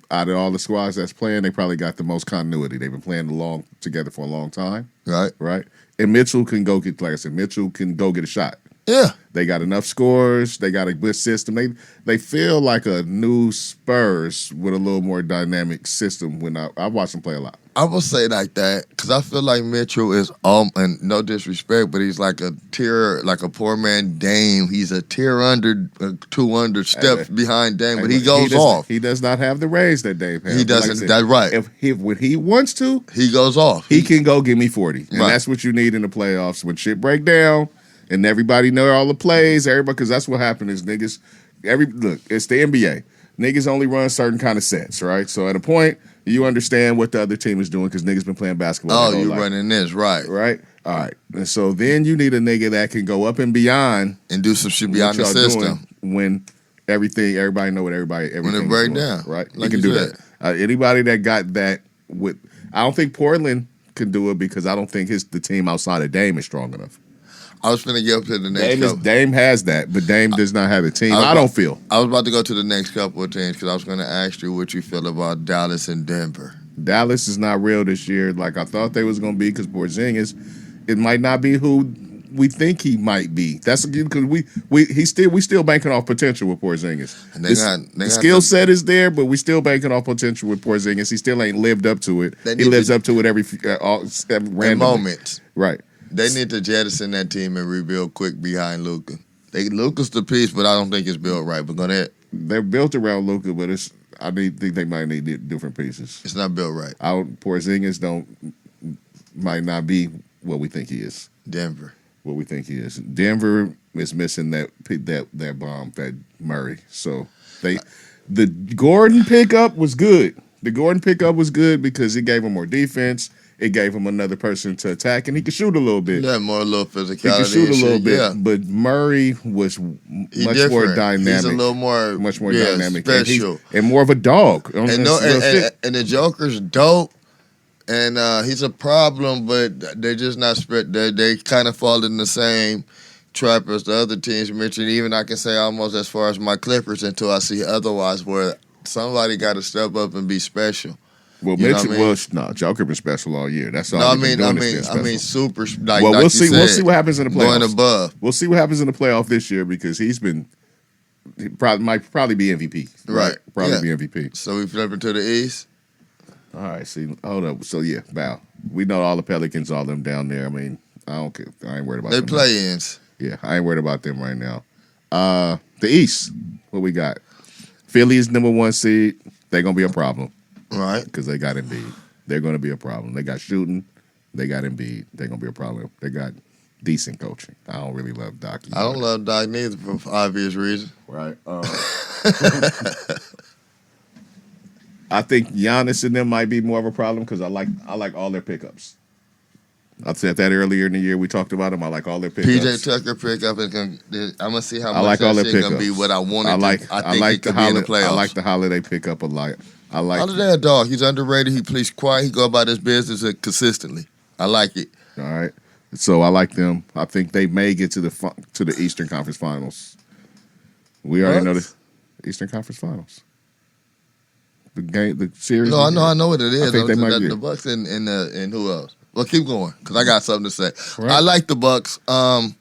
out of all the squads that's playing, they probably got the most continuity. They've been playing together for a long time. Right. And Mitchell can go get, like I said, a shot. Yeah. They got enough scores. They got a good system. They feel like a new Spurs with a little more dynamic system. When I watch them play a lot. I will say like that because I feel like Mitchell is, and no disrespect, but he's like a poor man Dame. He's a tier under, 200 steps behind Dame, but he goes off. He does not have the range that Dame has. He doesn't. That's right. When he wants to, he goes off. He can go give me 40, and that's what you need in the playoffs when shit break down. And everybody know all the plays, because that's what happened is niggas. Look, it's the NBA. Niggas only run certain kind of sets, right? So at a point, you understand what the other team is doing because niggas been playing basketball. Oh, you running this, right? Right. All right. And so then you need a nigga that can go up and beyond and do some shit beyond the system when everybody know what everything when it break down, right? Like you can do that. Anybody that got that I don't think Portland can do it because I don't think the team outside of Dame is strong enough. I was finna get up to the next couple. Dame has that, but Dame does not have a team. I don't feel. I was about to go to the next couple of teams because I was going to ask you what you feel about Dallas and Denver. Dallas is not real this year like I thought they was going to be because Porzingis, it might not be who we think he might be. That's because we still banking off potential with Porzingis. The skill set is there, but we still banking off potential with Porzingis. He still ain't lived up to it. He lives up to it every random moment. Right. They need to jettison that team and rebuild quick behind Luka. Luka's the piece, but I don't think it's built right. But go ahead. They're built around Luka, but I think they might need different pieces. It's not built right. Porzingis might not be what we think he is. Denver. What we think he is. Denver is missing that bomb, that Murray. So the Gordon pickup was good. The Gordon pickup was good because it gave him more defense. It gave him another person to attack, and he could shoot a little bit. Yeah, more a little physicality. He could shoot a little bit, yeah. But Murray was much more dynamic. He's a little more, much more dynamic, special, and more of a dog. And the Joker's dope, and he's a problem, but they're just not spread. They kind of fall in the same trap as the other teams mentioned. Even I can say almost as far as my Clippers until I see otherwise, where somebody got to step up and be special. Well, Mitchell, Joker been special all year. That's all. No, I mean, super. Like, well, we'll see. We'll see what happens in the playoffs. Going above. We'll see what happens in the playoff this year because he might probably be MVP. Right. Probably be MVP. So we flipping to the East. All right. See, hold up. So yeah, wow. We know all the Pelicans, all them down there. I mean, I don't care. I ain't worried about them. They play-ins. Yeah, I ain't worried about them right now. The East. What we got? Philly is number 1 seed. They're gonna be a problem. Right. Because they got Embiid. They're going to be a problem. They got shooting. They got Embiid. They're going to be a problem. They got decent coaching. I don't really love Doc. I don't love Doc neither for obvious reasons. Right. I think Giannis and them might be more of a problem because I like all their pickups. I said that earlier in the year. We talked about them. I like all their pickups. PJ Tucker pickup is going. I'm gonna see how much like all that their shit gonna pickups. be what I wanted. I think it could be in the playoffs. I like the Holiday pickup a lot. I like Holiday a dog. He's underrated. He plays quiet. He go about his business consistently. I like it. All right. So I like them. I think they may get to the Eastern Conference Finals. We already know the Eastern Conference Finals. The series. No, I know what it is. I think they might be. The Bucks and who else? Well, keep going because I got something to say. Right. I like the Bucks. All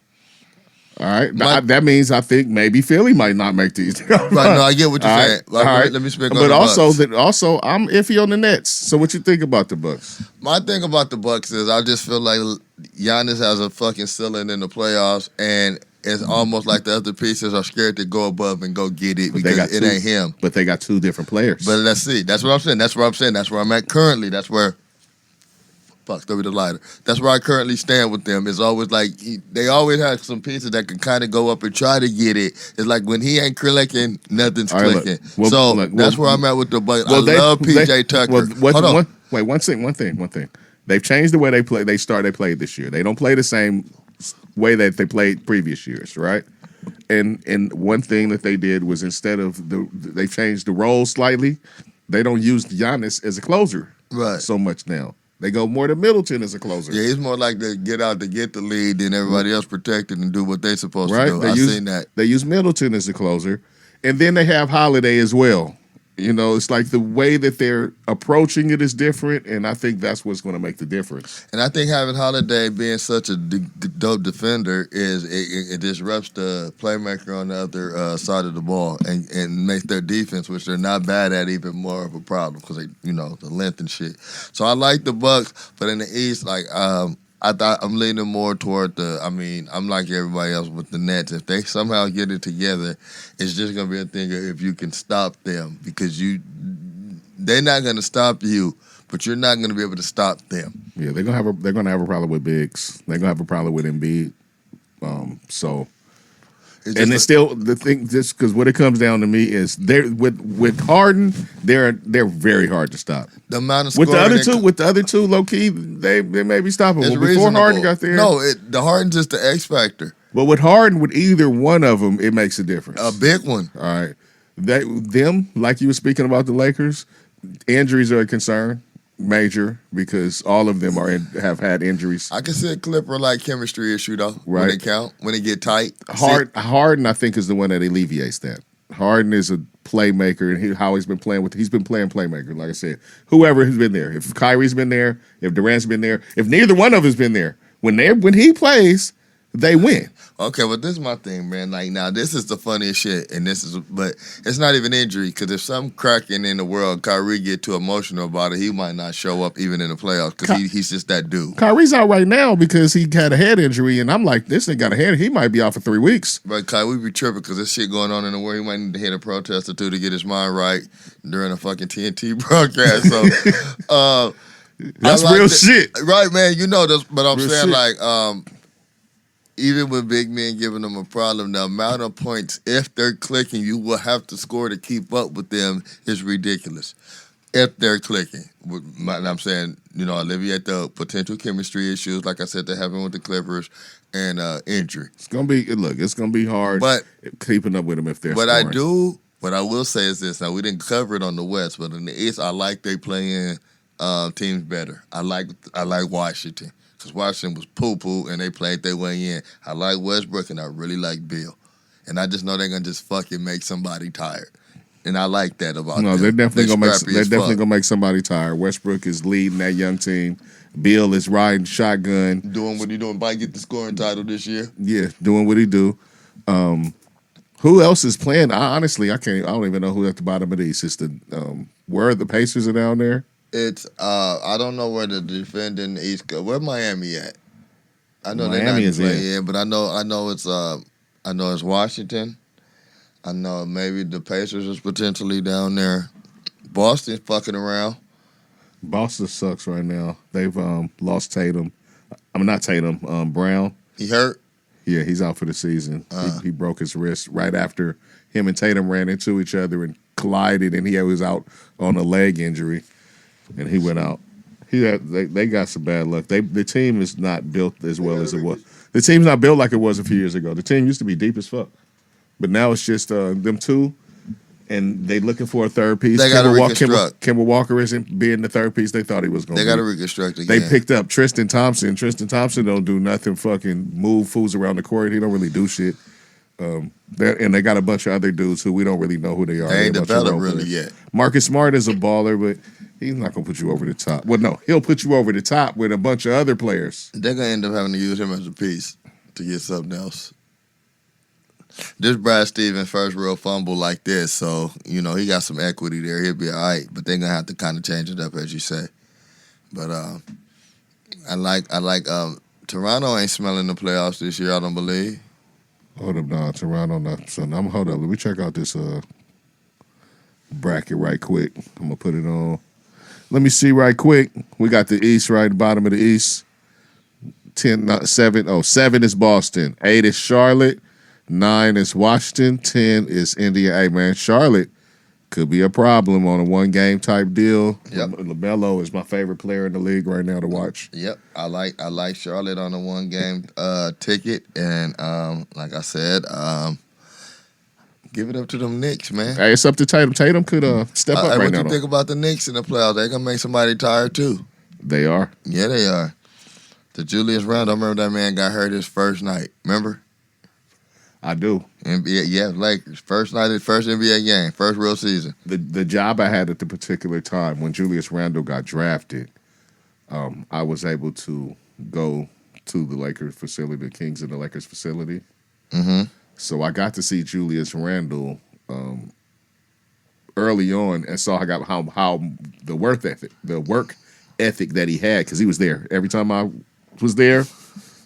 right, that means I think maybe Philly might not make these. Right, no, I get what you're saying. All right. Let me speak on but the also Bucks. I'm iffy on the Nets. So what you think about the Bucks? My thing about the Bucks is I just feel like Giannis has a fucking ceiling in the playoffs, and it's almost like the other pieces are scared to go above and go get it because it ain't him. But they got two different players. But let's see. That's what I'm saying. That's where I'm at currently. That's where. Fuck, throw me the lighter. That's where I currently stand with them. It's always like they always have some pieces that can kind of go up and try to get it. It's like when he ain't clicking, nothing's clicking. That's where I'm at with the Bucks. I love PJ Tucker. Hold on. One thing. They've changed the way they play. They played this year. They don't play the same way that they played previous years, right? And one thing that they did was instead of they changed the role slightly. They don't use Giannis as a closer so much now. They go more to Middleton as a closer. Yeah, he's more like to get out to get the lead than everybody else protected and do what they're supposed to do. I've seen that. They use Middleton as a closer. And then they have Holiday as well. You know, it's like the way that they're approaching it is different, and I think that's what's going to make the difference. And I think having Holiday being such a dope defender is it disrupts the playmaker on the other side of the ball and makes their defense, which they're not bad at, even more of a problem because they, the length and shit. So I like the Bucks, but in the East, I'm leaning more toward I'm like everybody else with the Nets. If they somehow get it together, it's just going to be a thing of if you can stop them because they're not going to stop you, but you're not going to be able to stop them. Yeah, they're going to have a problem with bigs. They're going to have a problem with Embiid. It's still the thing, just because what it comes down to me is they're with Harden, they're very hard to stop. The amount of with the other two, low key, they may be stoppable. Before reasonable. Harden got there, the Harden's just the X factor. But with Harden, with either one of them, it makes a difference. A big one. All right, them like you were speaking about the Lakers, injuries are a concern. Major, because all of them have had injuries. I can see a Clipper like chemistry issue though. Right. When they count, when it get tight. Harden, I think, is the one that alleviates that. Harden is a playmaker, and he's been playing playmaker. Like I said, whoever has been there. If Kyrie's been there, if Durant's been there, if neither one of us been there, when he plays, they win. Okay, but this is my thing, man. Like now, this is the funniest shit, but it's not even injury because if some cracking in the world, Kyrie get too emotional about it, he might not show up even in the playoffs because he's just that dude. Kyrie's out right now because he had a head injury, and I'm like, this thing got a head. He might be out for 3 weeks. But Kyrie be tripping because there's shit going on in the world. He might need to hit a protest or two to get his mind right during a fucking TNT broadcast. So that's real shit, right, man? You know this, but I'm real saying shit. Even with big men giving them a problem, the amount of points, if they're clicking, you will have to score to keep up with them is ridiculous. If they're clicking. And I'm saying, alleviate the potential chemistry issues, like I said, they're having with the Clippers, and injury. It's going to be hard keeping up with them if they're scoring. What I will say is this. Now, we didn't cover it on the West, but in the East, I like they playing teams better. I like Washington. Because Washington was poo-poo, and they played their way in. I like Westbrook, and I really like Bill. And I just know they're going to just fucking make somebody tired. And I like that about them. No, they're definitely going to make somebody tired. Westbrook is leading that young team. Bill is riding shotgun. Doing what he doing. Might get the scoring title this year. Yeah, doing what he do. Who else is playing? I don't even know who at the bottom of the East. It's where the Pacers are down there. It's I don't know where the defending East Coast. Where Miami at? I know Miami they're not playing in, but I know it's Washington. I know maybe the Pacers is potentially down there. Boston's fucking around. Boston sucks right now. They've lost Tatum. I mean, not Tatum. Brown. He hurt? Yeah, he's out for the season. He broke his wrist right after him and Tatum ran into each other and collided, and he was out on a leg injury, and he went out. They got some bad luck. The team is not built as well as it was. The team's not built like it was a few years ago. The team used to be deep as fuck, but now it's just them two. And they looking for a third piece. They got to reconstruct. Kemba Walker isn't being the third piece they thought he was going to be. They got to reconstruct again. They picked up Tristan Thompson. Tristan Thompson don't do nothing fucking move fools around the court. He don't really do shit. And they got a bunch of other dudes who we don't really know who they are. They ain't developed really yet. Marcus Smart is a baller, but he's not going to put you over the top. Well, no, he'll put you over the top with a bunch of other players. They're going to end up having to use him as a piece to get something else. This Brad Stevens' first real fumble like this, so, he got some equity there. He'll be all right, but they're going to have to kind of change it up, as you say. But I like Toronto ain't smelling the playoffs this year, I don't believe. Hold up, nah, Toronto not. So hold up. Let me check out this bracket right quick. I'm going to put it on. Let me see right quick. We got the East right at the bottom of the East. 7 is Boston. 8 is Charlotte. 9 is Washington. 10 is Indiana. Hey, man, Charlotte could be a problem on a one-game type deal. Yep. LaMelo is my favorite player in the league right now to watch. Yep, I like Charlotte on a one-game ticket, and like I said, give it up to them Knicks, man. Hey, it's up to Tatum. Tatum could step up right now. What you think about the Knicks in the playoffs? They're gonna make somebody tired too. They are. Yeah, they are. The Julius Randle, I remember that man got hurt his first night. Remember? I do. NBA, yeah, Lakers. First night, first NBA game, first real season. The job I had at the particular time when Julius Randle got drafted, I was able to go to the Lakers facility, the Kings in the Lakers facility. Mm-hmm. So I got to see Julius Randle early on and saw how the work ethic that he had, because he was there every time I was there.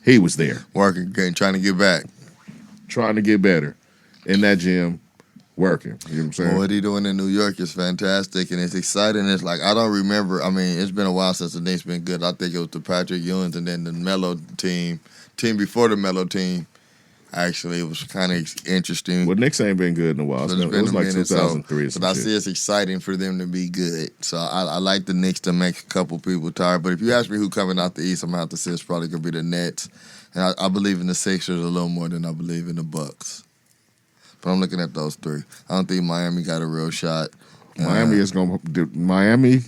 He was there working, trying to get back. Trying to get better in that gym, working. You know what I'm saying? Well, what he doing in New York is fantastic, and it's exciting. It's like, I don't remember. I mean, it's been a while since the Knicks been good. I think it was the Patrick Ewings and then the Melo team before the Melo team. Actually, it was kind of interesting. Well, Knicks ain't been good in a while. So it was like 2003 But I see it's exciting for them to be good. So I like the Knicks to make a couple people tired. But if you ask me who coming out the East, I'm going to have to say it's probably going to be the Nets. And I believe in the Sixers a little more than I believe in the Bucks. But I'm looking at those three. I don't think Miami got a real shot. Miami Miami,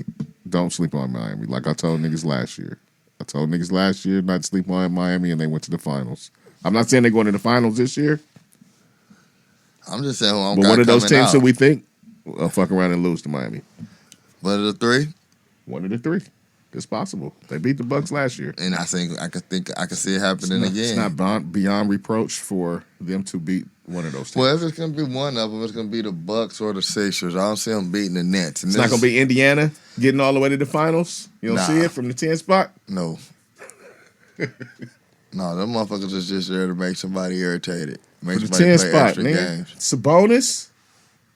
don't sleep on Miami. Like I told niggas last year. I told niggas last year not to sleep on Miami, and they went to the finals. I'm not saying they're going to the finals this year. I'm just saying who I'm But one of those teams out. that we think will fuck around and lose to Miami. One of the three? One of the three. It's possible. They beat the Bucks last year. And I think I could see it happening again. It's not beyond reproach for them to beat one of those teams. Well, if it's going to be one of them, it's going to be the Bucks or the Sixers. I don't see them beating the Nets. It's not going to be Indiana getting all the way to the finals? You don't see it from the 10 spot? No. No, them motherfuckers is just there to make somebody irritated. Make For the somebody 10 play spot, extra man. games. Sabonis?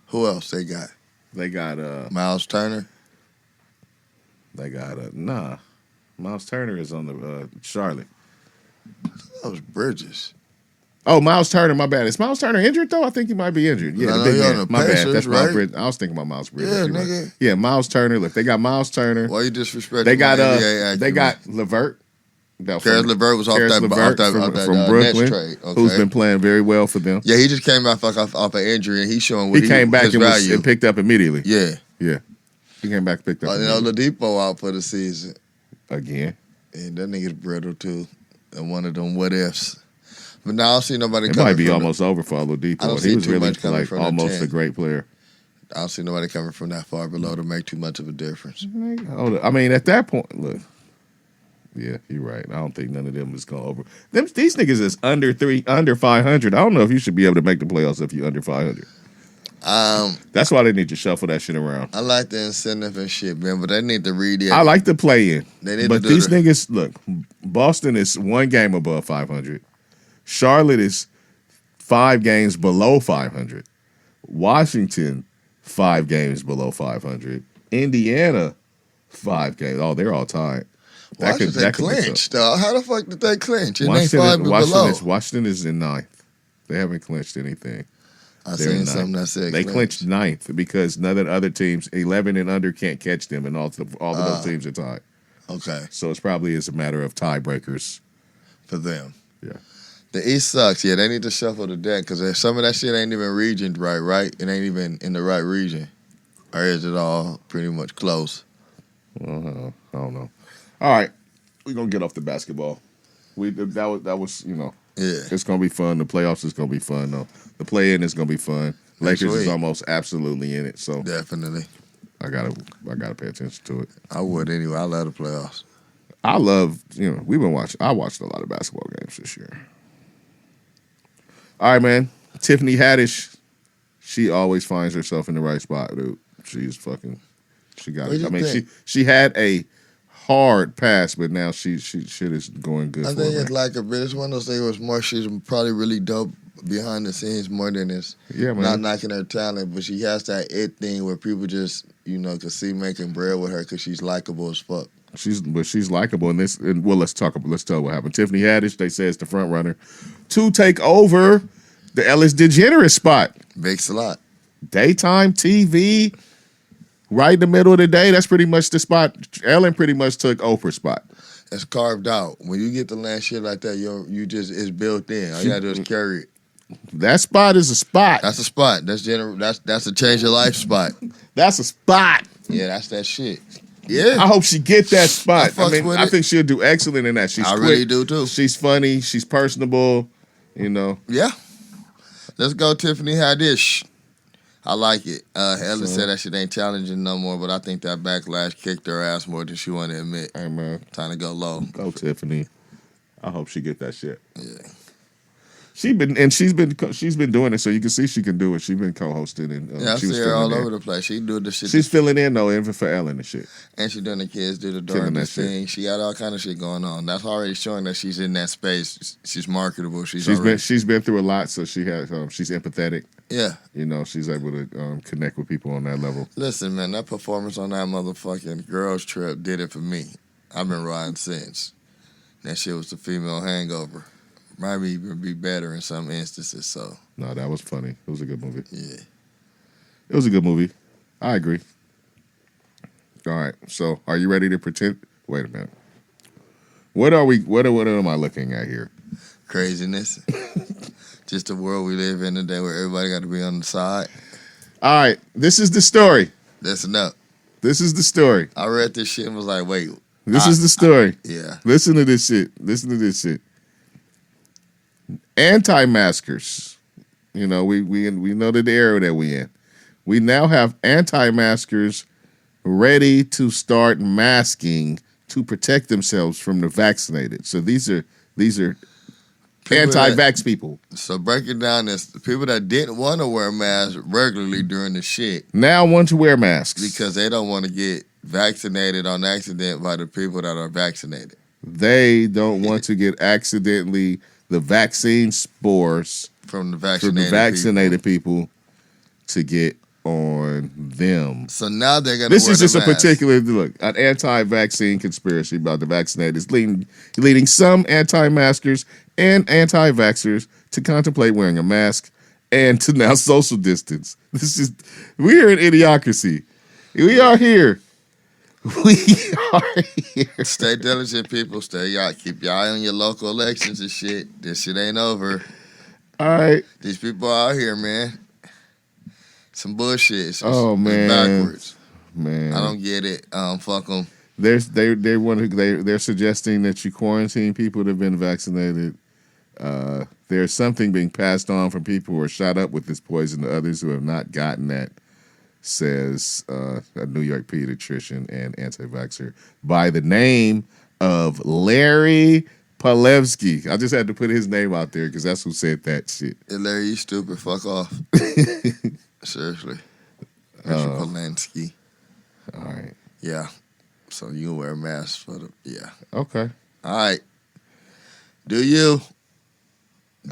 Who else they got? They got Miles Turner? They got Miles Turner is on the Charlotte. That was Bridges. Oh, Miles Turner, my bad. Is Miles Turner injured, though? I think he might be injured. Yeah, No, the big he man. on the My Pacers, bad. That's right? Miles Bridges. I was thinking about Miles Bridges. Yeah, You're nigga. right. Yeah, Miles Turner. Look, they got Miles Turner. Why you disrespecting They got NBA they got LeVert. Karis LeVert was off that from Nets Brooklyn, trade. Okay. who's been playing very well for them. Yeah, he just came back off an injury, and he's showing what He came back his and, value. and picked up immediately. Yeah. Yeah. He came back and picked up. Oladipo out for the season. Again. And that nigga's brittle, too. And one of them what-ifs. But now I don't see nobody It coming might be from almost over for Oladipo. I don't see He was too really much coming like from the almost 10. a great player. I don't see nobody coming from that far below to make too much of a difference. I mean, at that point, look. Yeah, you're right. I don't think none of them is going over. These niggas is under 500. I don't know if you should be able to make the playoffs if you're under 500. That's why they need to shuffle that shit around. I like the incentive and shit, man, but they need to read it. I like the play in. But these niggas, look, Boston is one game above 500. Charlotte is 5 games below 500. Washington, 5 games below 500. Indiana, 5 games. Oh, they're all tied. Washington clinched, though. How the fuck did they clinch? And they 5 and below. Washington is in 9th. They haven't clinched anything. I seen something that said they clinched 9th because none of the other teams, 11 and under, can't catch them, and all of those teams are tied. Okay. So it's probably a matter of tiebreakers for them. Yeah. The East sucks. Yeah, they need to shuffle the deck because some of that shit ain't even regioned right? It ain't even in the right region. Or is it all pretty much close? I don't know. All right. We're going to get off the basketball. That was, Yeah. It's going to be fun. The playoffs is going to be fun, though. The play-in is going to be fun. Lakers is almost absolutely in it, so definitely. I gotta pay attention to it. I would anyway. I love the playoffs. I love, I watched a lot of basketball games this year. All right, man. Tiffany Haddish, she always finds herself in the right spot, dude. She got it. I mean, she had a hard pass, but now shit is going good. I think it's like it's one of those things where it's more she's probably really dope behind the scenes more than it's not knocking her talent, but she has that it thing where people just, can see making bread with her because she's likable as fuck. She's likable in this. And let's tell what happened. Tiffany Haddish, they say, is the front runner to take over the Ellis DeGeneres spot. Big slot. Daytime TV, right in the middle of the day. That's pretty much the spot. Ellen pretty much took Oprah's spot. It's carved out. When you get to land shit like that, it's built in. All you gotta do is carry it. That spot is a spot. That's a spot. That's a change your life spot. That's a spot. Yeah, that's that shit. Yeah. I hope she get that spot. I think she'll do excellent in that. She's quick. Really do too. She's funny. She's personable. Yeah. Let's go, Tiffany Haddish. I like it. Ellen said that shit ain't challenging no more, but I think that backlash kicked her ass more than she want to admit. Hey, man. Time to go low. Go, Tiffany. I hope she get that shit. Yeah. She's been doing it, so you can see she can do it. She's been co-hosting and I see her all over the place. She do the shit. She's filling in though, even for Ellen and shit. And she doing the kids do the darndest thing. She got all kind of shit going on. That's already showing that she's in that space. She's marketable. She's been through a lot, so she has. She's empathetic. Yeah. She's able to connect with people on that level. Listen, man, that performance on that motherfucking girls trip did it for me. I've been riding since. That shit was the female hangover. Might even be better in some instances, so. No, that was funny. It was a good movie. Yeah. It was a good movie. I agree. All right, so are you ready to pretend? Wait a minute. What am I looking at here? Craziness. Just the world we live in today where everybody got to be on the side. All right, this is the story. Listen up. This is the story. I read this shit and was like, wait. This is the story. Yeah. Listen to this shit. Anti-maskers. We know the era that we in. We now have anti-maskers ready to start masking to protect themselves from the vaccinated. So these are anti-vax people. So break it down as the people that didn't want to wear masks regularly during the shit. Now want to wear masks. Because they don't want to get vaccinated on accident by the people that are vaccinated. They don't want to get accidentally the vaccine spores from the vaccinated people to get on them. So now they're going to This is just a particular look. An anti-vaccine conspiracy about the vaccinated is leading some anti-maskers and anti-vaxxers to contemplate wearing a mask and to now social distance. We are an idiocracy. We are here. We are here. Stay diligent, people. Keep your eye on your local elections and shit. This shit ain't over. All right. These people out here, man. Some bullshit. It's man. Backwards. Man. I don't get it. Fuck them. They're suggesting that you quarantine people that have been vaccinated. There's something being passed on from people who are shot up with this poison to others who have not gotten that, says a New York pediatrician and anti-vaxxer by the name of Larry Palevsky. I just had to put his name out there because that's who said that shit. Hey, Larry, you stupid. Fuck off. Seriously. Palevsky. All right. Yeah. So you wear a mask for the... Yeah. Okay. All right. Do you?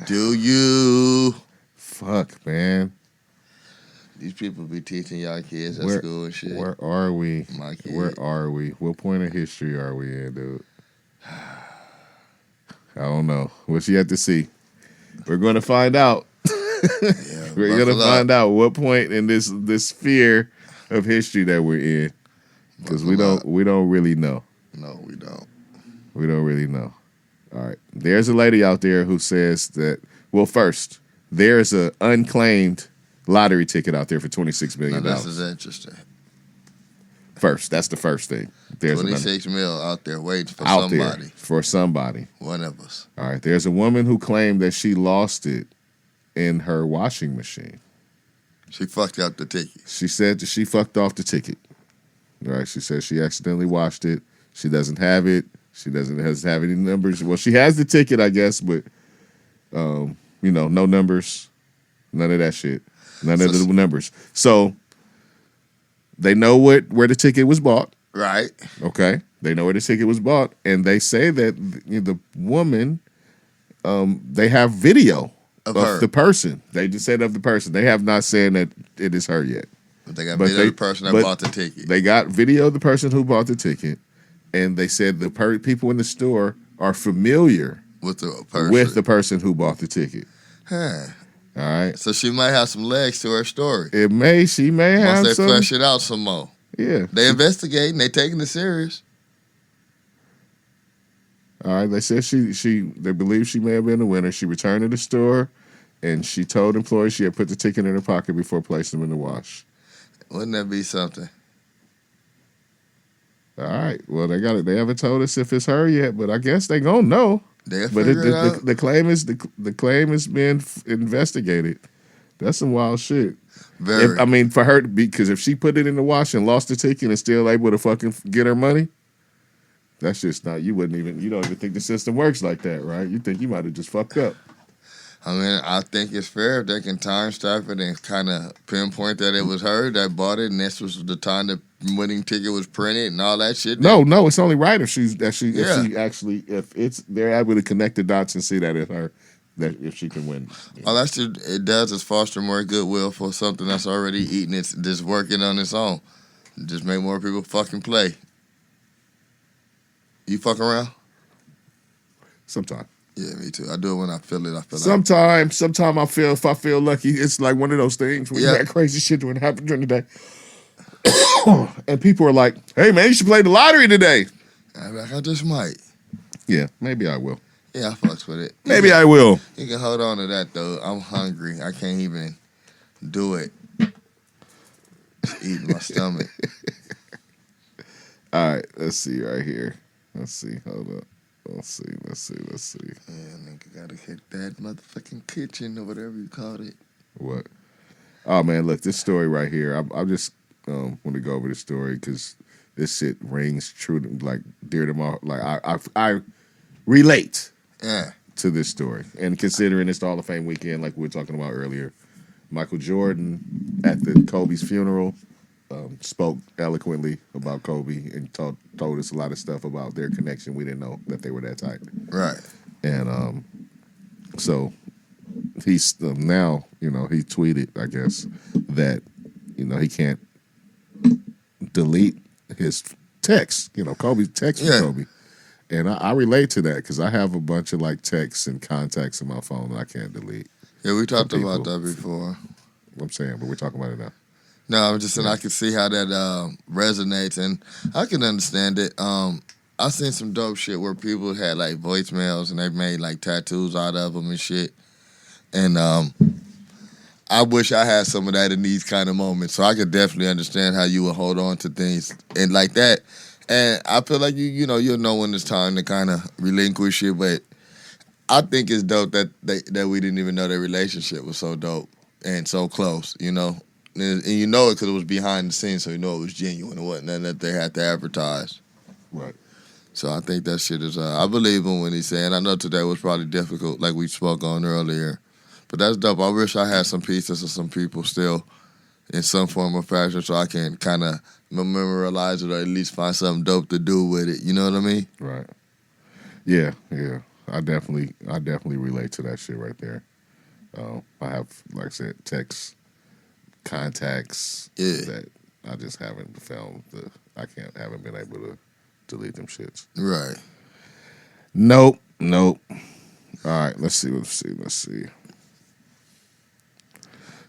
Do you? Fuck, man. These people be teaching y'all kids at school and shit. Where are we? My kid. Where are we? What point of history are we in, dude? I don't know. What's yet to see? We're going to find out. We're going to find out what point in this sphere of history that we're in, because we don't really know. No, we don't. We don't really know. All right. There's a lady out there who says that. Well, first, there's an unclaimed lottery ticket out there for $26 million. Now, this is interesting. First, that's the first thing. There's 26 mil out there waiting for out somebody. There for somebody. One of us. All right. There's a woman who claimed that she lost it in her washing machine. She fucked up the ticket. She said that she fucked off the ticket. All right. She said she accidentally washed it. She doesn't have it. She doesn't have any numbers. Well, she has the ticket, I guess, but no numbers, none of that shit, none of the numbers. So they know where the ticket was bought. Right. Okay. They know where the ticket was bought, and they say that the woman, they have video of the person. They just said of the person. They have not said that it is her yet. But they got video of the person that bought the ticket. They got video of the person who bought the ticket, and they said the people in the store are familiar with the person who bought the ticket. Huh. All right. So she might have some legs to her story. She may have once some. they flesh it out some more. Yeah. They investigating. They taking it serious. All right. They said they believe she may have been the winner. She returned to the store, and she told employees she had put the ticket in her pocket before placing them in the wash. Wouldn't that be something? All right. Well, they got it. They haven't told us if it's her yet, but I guess they gonna know. But the claim is being investigated. That's some wild shit. Very. For her, because if she put it in the wash and lost the ticket and still able to fucking get her money, that's just not. You don't even think the system works like that, right? You think you might have just fucked up. I think it's fair if they can time stamp it and kind of pinpoint that it was her that bought it, and this was the time the winning ticket was printed and all that shit. No, it's only right if they're able to connect the dots and see that it's her, that if she can win. All that shit it does is foster more goodwill for something that's already eating it's just working on its own. Just make more people fucking play. You fuck around? Sometimes. Yeah, me too. I do it when I feel it. Sometimes if I feel lucky, it's like one of those things when you had crazy shit doing happen during the day. And people are like, hey man, you should play the lottery today. I'm like, I just might. Yeah, maybe I will. Yeah, I fucks with it. Maybe I will. You can hold on to that though. I'm hungry. I can't even do it. Eating my stomach. All right, let's see right here. Let's see. Hold up. Let's see. Yeah, nigga gotta hit that motherfucking kitchen or whatever you called it. What? Oh man, look, this story right here. I just want to go over this story because this shit rings true, dear to my I relate to this story, and considering it's the Hall of Fame weekend, like we were talking about earlier, Michael Jordan at the Kobe's funeral spoke eloquently about Kobe and told us a lot of stuff about their connection. We didn't know that they were that tight. Right. And so he's now, he tweeted, I guess, that, he can't delete his text, Kobe's text from Kobe. And I relate to that because I have a bunch of texts and contacts in my phone that I can't delete. Yeah, we talked about that before. I'm saying, but we're talking about it now. No, I'm just saying I can see how that resonates, and I can understand it. I seen some dope shit where people had voicemails and they made tattoos out of them and shit. And I wish I had some of that in these kind of moments, so I could definitely understand how you would hold on to things and like that. And I feel like you'll know when it's time to kind of relinquish it. But I think it's dope that we didn't even know their relationship was so dope and so close, And you know it because it was behind the scenes, so you know it was genuine. It wasn't nothing that they had to advertise. Right. So I think that shit is, I believe him when he's saying, I know today was probably difficult, like we spoke on earlier. But that's dope. I wish I had some pieces of some people still in some form or fashion so I can kind of memorialize it or at least find something dope to do with it. You know what I mean? Right. Yeah. I definitely relate to that shit right there. I have, like I said, texts contacts Yeah. that I just haven't found haven't been able to delete them shits. Right. Nope. All right, let's see.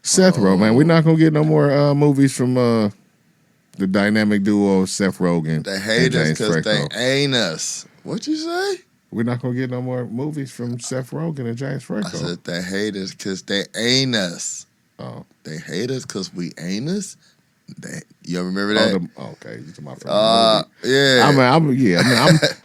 Seth Rogen, man, we're not gonna get no more movies from the dynamic duo Seth Rogen. They hate and us James because Franco. they ain't us. What you say? We're not gonna get no more movies from Seth Rogen and James Franco. I said they hate us because they ain't us. Oh. They hate us because we ain't us. You ever remember that? Okay, you talking about yeah.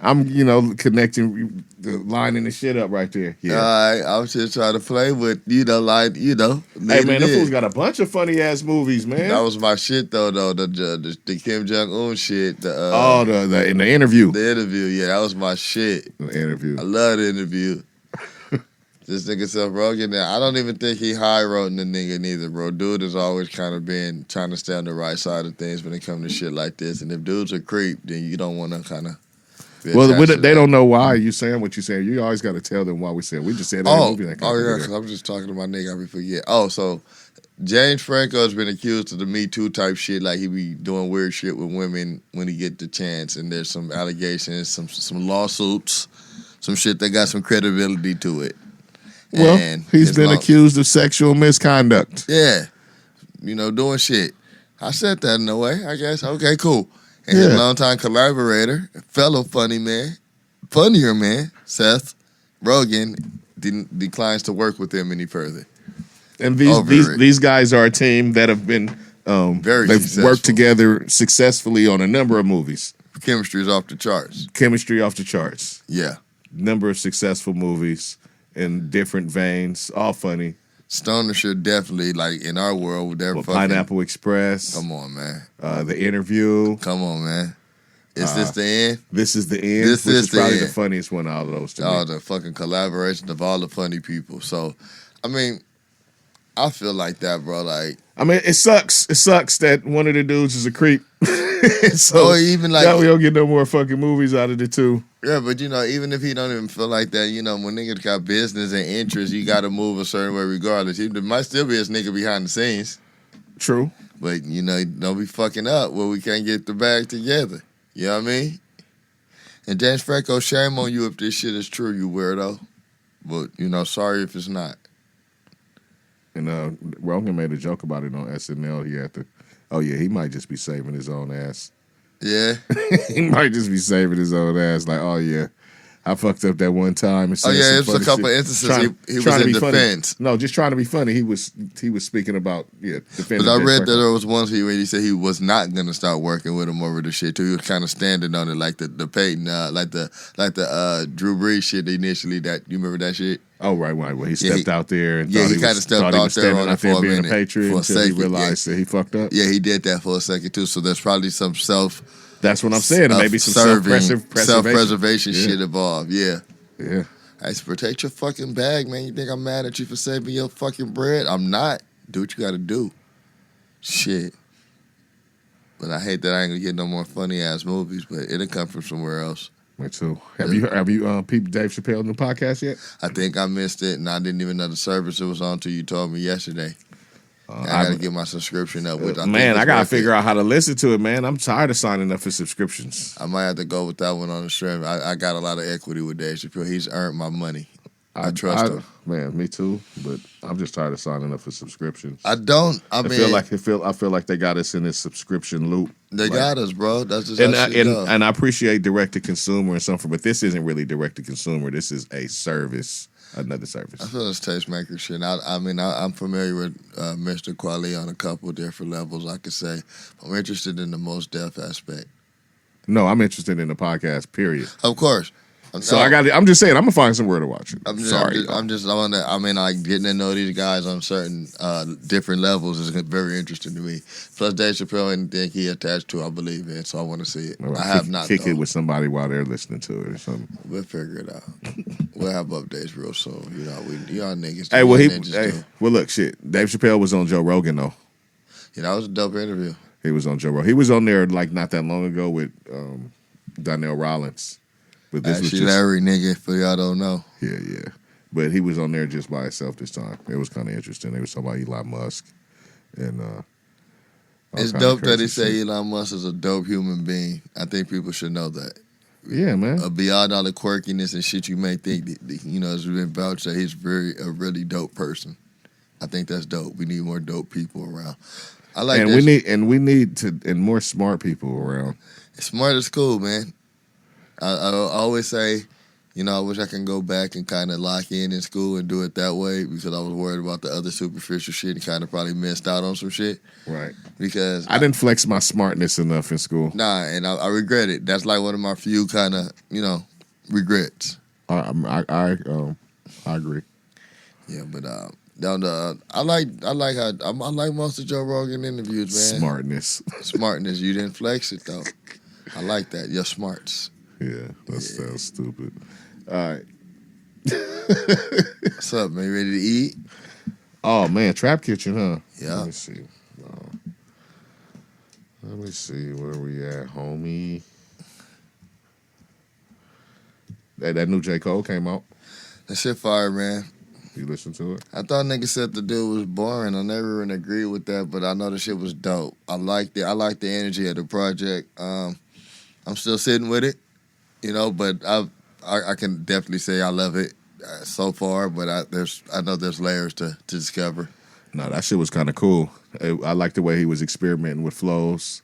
I'm connecting the lining the shit up right there. Yeah. I was just trying to play with, Hey man, the fool's got a bunch of funny ass movies, man. That was my shit though. The Kim Jong-un shit. In the interview. The interview, yeah, that was my shit. The interview. I love the interview. This nigga Seth Rogen, I don't even think he high-roading the nigga neither, bro. Dude has always kind of been trying to stay on the right side of things when it comes to shit like this. And if dude's a creep, then you don't want to kind of. Well, they don't know why you saying what you saying. You always got to tell them why we said. We just said that in the movie. Because I'm just talking to my nigga. I be forget. So James Franco has been accused of the Me Too type shit, like he be doing weird shit with women when he get the chance. And there's some allegations, some lawsuits, some shit that got some credibility to it. Well, he's been accused of sexual misconduct. Yeah. Doing shit. I said that in a way, I guess. Okay, cool. And his longtime collaborator, fellow funnier man, Seth Rogen, declines to work with him any further. And these guys are a team that have been they've worked together successfully on a number of movies. Chemistry's off the charts. Yeah. Number of successful movies. In different veins, all funny. Stoner should definitely, like, in our world, they're fucking... Pineapple Express. Come on, man. The Interview. Come on, man. Is this the end? This is the end. This is probably the funniest one out of those to me. The fucking collaboration of all the funny people. So, I feel like that, bro. Like, it sucks. It sucks that one of the dudes is a creep. So even like now we don't get no more fucking movies out of the two. Yeah, but even if he don't even feel like that, when niggas got business and interest, you got to move a certain way regardless. There might still be a nigga behind the scenes. True. But, don't be fucking up where we can't get the bag together. You know what I mean? And James Franco, shame on you if this shit is true, you weirdo. But, sorry if it's not. And Rogen made a joke about it on SNL. He might just be saving his own ass. Yeah. He might just be saving his own ass. Like, I fucked up that one time. It was a couple instances he was in defense. Funny. No, just trying to be funny. He was speaking about defending. But I read that there was one where he said he was not gonna start working with him over the shit too. He was kind of standing on it, like the Peyton, like the Drew Brees shit initially. That you remember that shit? Oh right. Well, he stepped out there and he kind of stepped out there on it for a being minute, a patriot until he realized that he fucked up. Yeah, he did that for a second too. So there's probably some That's what I'm saying. Maybe some self-preservation shit involved. Yeah. Yeah. I said, protect your fucking bag, man. You think I'm mad at you for saving your fucking bread? I'm not. Do what you got to do. Shit. But I hate that I ain't gonna get no more funny ass movies. But it'll come from somewhere else. Me too. Have you peeped Dave Chappelle new podcast yet? I think I missed it, and I didn't even know the service it was on till you told me yesterday. I gotta get my subscription up with. I gotta figure out how to listen to it, man. I'm tired of signing up for subscriptions. I might have to go with that one on the stream. I got a lot of equity with Dave Chappelle. He's earned my money. I trust him. Man, me too. But I'm just tired of signing up for subscriptions. I feel like they got us in this subscription loop. They got us, bro. That's just and I appreciate direct to consumer and something, but this isn't really direct to consumer. This is a service. Another service. I feel it's tastemaker shit. I'm familiar with Mr. Quali on a couple different levels, I could say. I'm interested in the most deaf aspect. No, I'm interested in the podcast, period. Of course. I'm just saying, I'm gonna find somewhere to watch it. Getting to know these guys on certain different levels is very interesting to me. Plus, Dave Chappelle, anything he attached to, I believe in, so I want to see it. I have not. Kick it with somebody while they're listening to it or something. We'll figure it out. We'll have updates real soon. Y'all niggas. Look, shit. Dave Chappelle was on Joe Rogan though. Yeah, that was a dope interview. He was on Joe Rogan. He was on there like not that long ago with Donnell Rollins. But this was Larry nigga, for y'all don't know. Yeah. But he was on there just by himself this time. It was kind of interesting. They was talking about Elon Musk And it's dope that they say Elon Musk is a dope human being. I think people should know that. Yeah, man. Beyond all the quirkiness and shit you may think, it's been vouched that he's a really dope person. I think that's dope. We need more dope people around. I like and that. we need more smart people around. Smart is cool, man. I always say, I wish I can go back and kind of lock in school and do it that way because I was worried about the other superficial shit and kind of probably missed out on some shit. Right. Because I didn't flex my smartness enough in school. Nah, and I regret it. That's like one of my few kind of, regrets. I agree. Yeah, but I like most of Joe Rogan interviews, man. Smartness. You didn't flex it though. I like that. Your smarts. Yeah, that sounds stupid. All right. What's up, man? You ready to eat? Oh man, Trap Kitchen, huh? Yeah. Let me see. Where we at, homie? That new J. Cole came out. That shit fire, man. You listen to it? I thought niggas said the dude was boring. I never even agreed with that, but I know the shit was dope. I liked it. I liked the energy of the project. I'm still sitting with it, but I can definitely say I love it so far, but I know there's layers to discover. No, that shit was kind of cool. I like the way he was experimenting with flows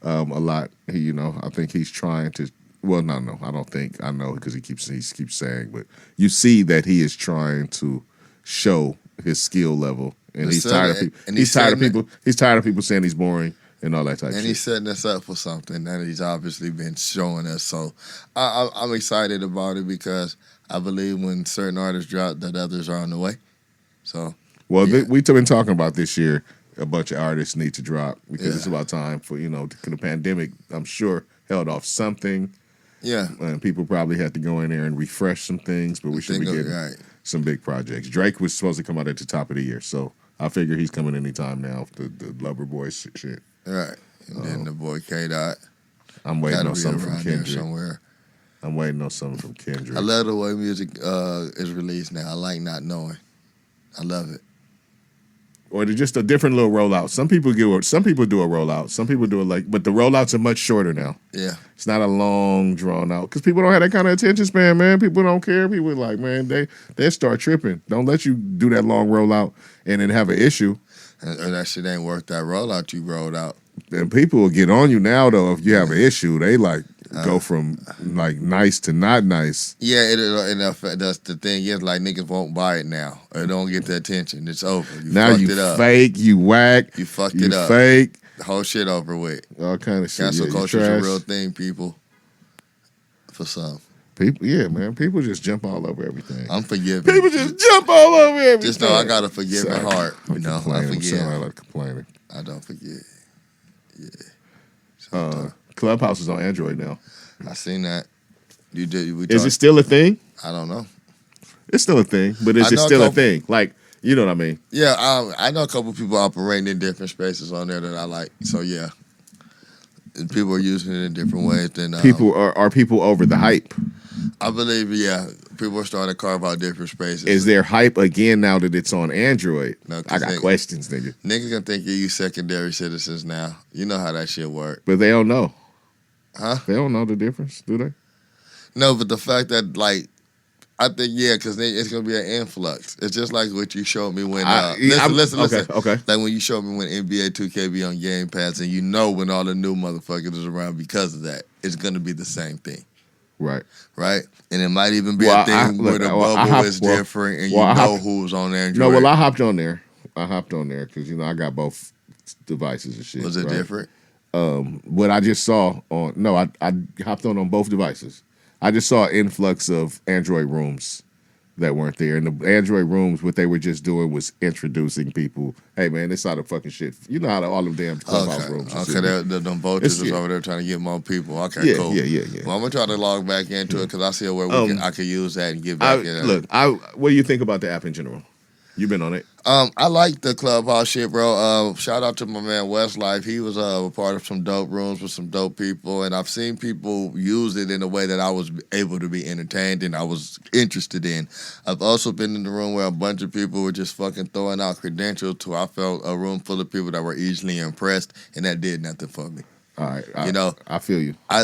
a lot. I think he's trying to. Well, no, I don't think. I know because he keeps saying, but you see that he is trying to show his skill level, and he's tired of people. He's tired of people saying he's boring and all that type of shit. And he's setting us up for something that he's obviously been showing us. So I'm excited about it because I believe when certain artists drop, that others are on the way. So, we've been talking about this year. A bunch of artists need to drop because it's about time for the pandemic. I'm sure held off something. Yeah, and people probably had to go in there and refresh some things, but we should be getting some big projects. Drake was supposed to come out at the top of the year, so I figure he's coming anytime now. The Lover Boy shit. Right, and then the boy K-Dot. I'm waiting on something from Kendrick. Somewhere. I'm waiting on something from Kendrick. I love the way music is released now. I like not knowing. I love it. Or they're just a different little rollout. Some people do a rollout. Some people do it but the rollouts are much shorter now. Yeah. It's not a long drawn out because people don't have that kind of attention span, man. People don't care. People are like, man, they start tripping. Don't let you do that long rollout and then have an issue. And that shit ain't worth that rollout you rolled out. And people will get on you now though if you have an issue. They go from nice to not nice. Yeah, that's the thing is niggas won't buy it now. Or don't get the attention. It's over. You fake, you whack, you fucked it up. Fake. The whole shit over with. All kind of shit. Cancel culture is a real thing, people. For some. People, yeah, man. People just jump all over everything. I'm forgiving. People just jump all over everything. Just know I got a forgiving heart. I forgive. I like complaining. I don't forget. Yeah. Clubhouse is on Android now. I seen that. Is it still a thing? I don't know. It's still a thing, but is it still a thing? You know what I mean? Yeah, I know a couple people operating in different spaces on there that I like. So yeah, and people are using it in different ways. Than people are people over the hype. I believe, yeah, people are starting to carve out different spaces. Is there hype again now that it's on Android? No, I got questions, nigga. Niggas gonna think you secondary citizens now. You know how that shit work. But they don't know. Huh? They don't know the difference, do they? No, but the fact that I think because it's gonna be an influx. It's just like what you showed me when. Listen. Okay. Like when you showed me when NBA 2K be on Game Pass, and when all the new motherfuckers is around because of that, it's gonna be the same thing. Right. And it might even be a thing where the bubble is different, and who's on Android. No, I hopped on there. Because I got both devices and shit. Was it different? What I just saw I hopped on both devices. I just saw an influx of Android rooms that weren't there. And the Android rooms, what they were just doing was introducing people. Hey, man, this how the fucking shit. You know how all them damn Clubhouse rooms. Okay, them vultures is over there trying to get more people. Okay, cool. Yeah. Well, I'm going to try to log back into it because I see where I could use that and get back in. Look, what do you think about the app in general? You been on it? I like the Clubhouse shit, bro. Shout out to my man Westlife. He was a part of some dope rooms with some dope people, and I've seen people use it in a way that I was able to be entertained and I was interested in. I've also been in the room where a bunch of people were just fucking throwing out credentials to I felt a room full of people that were easily impressed, and that did nothing for me. All right, I feel you. I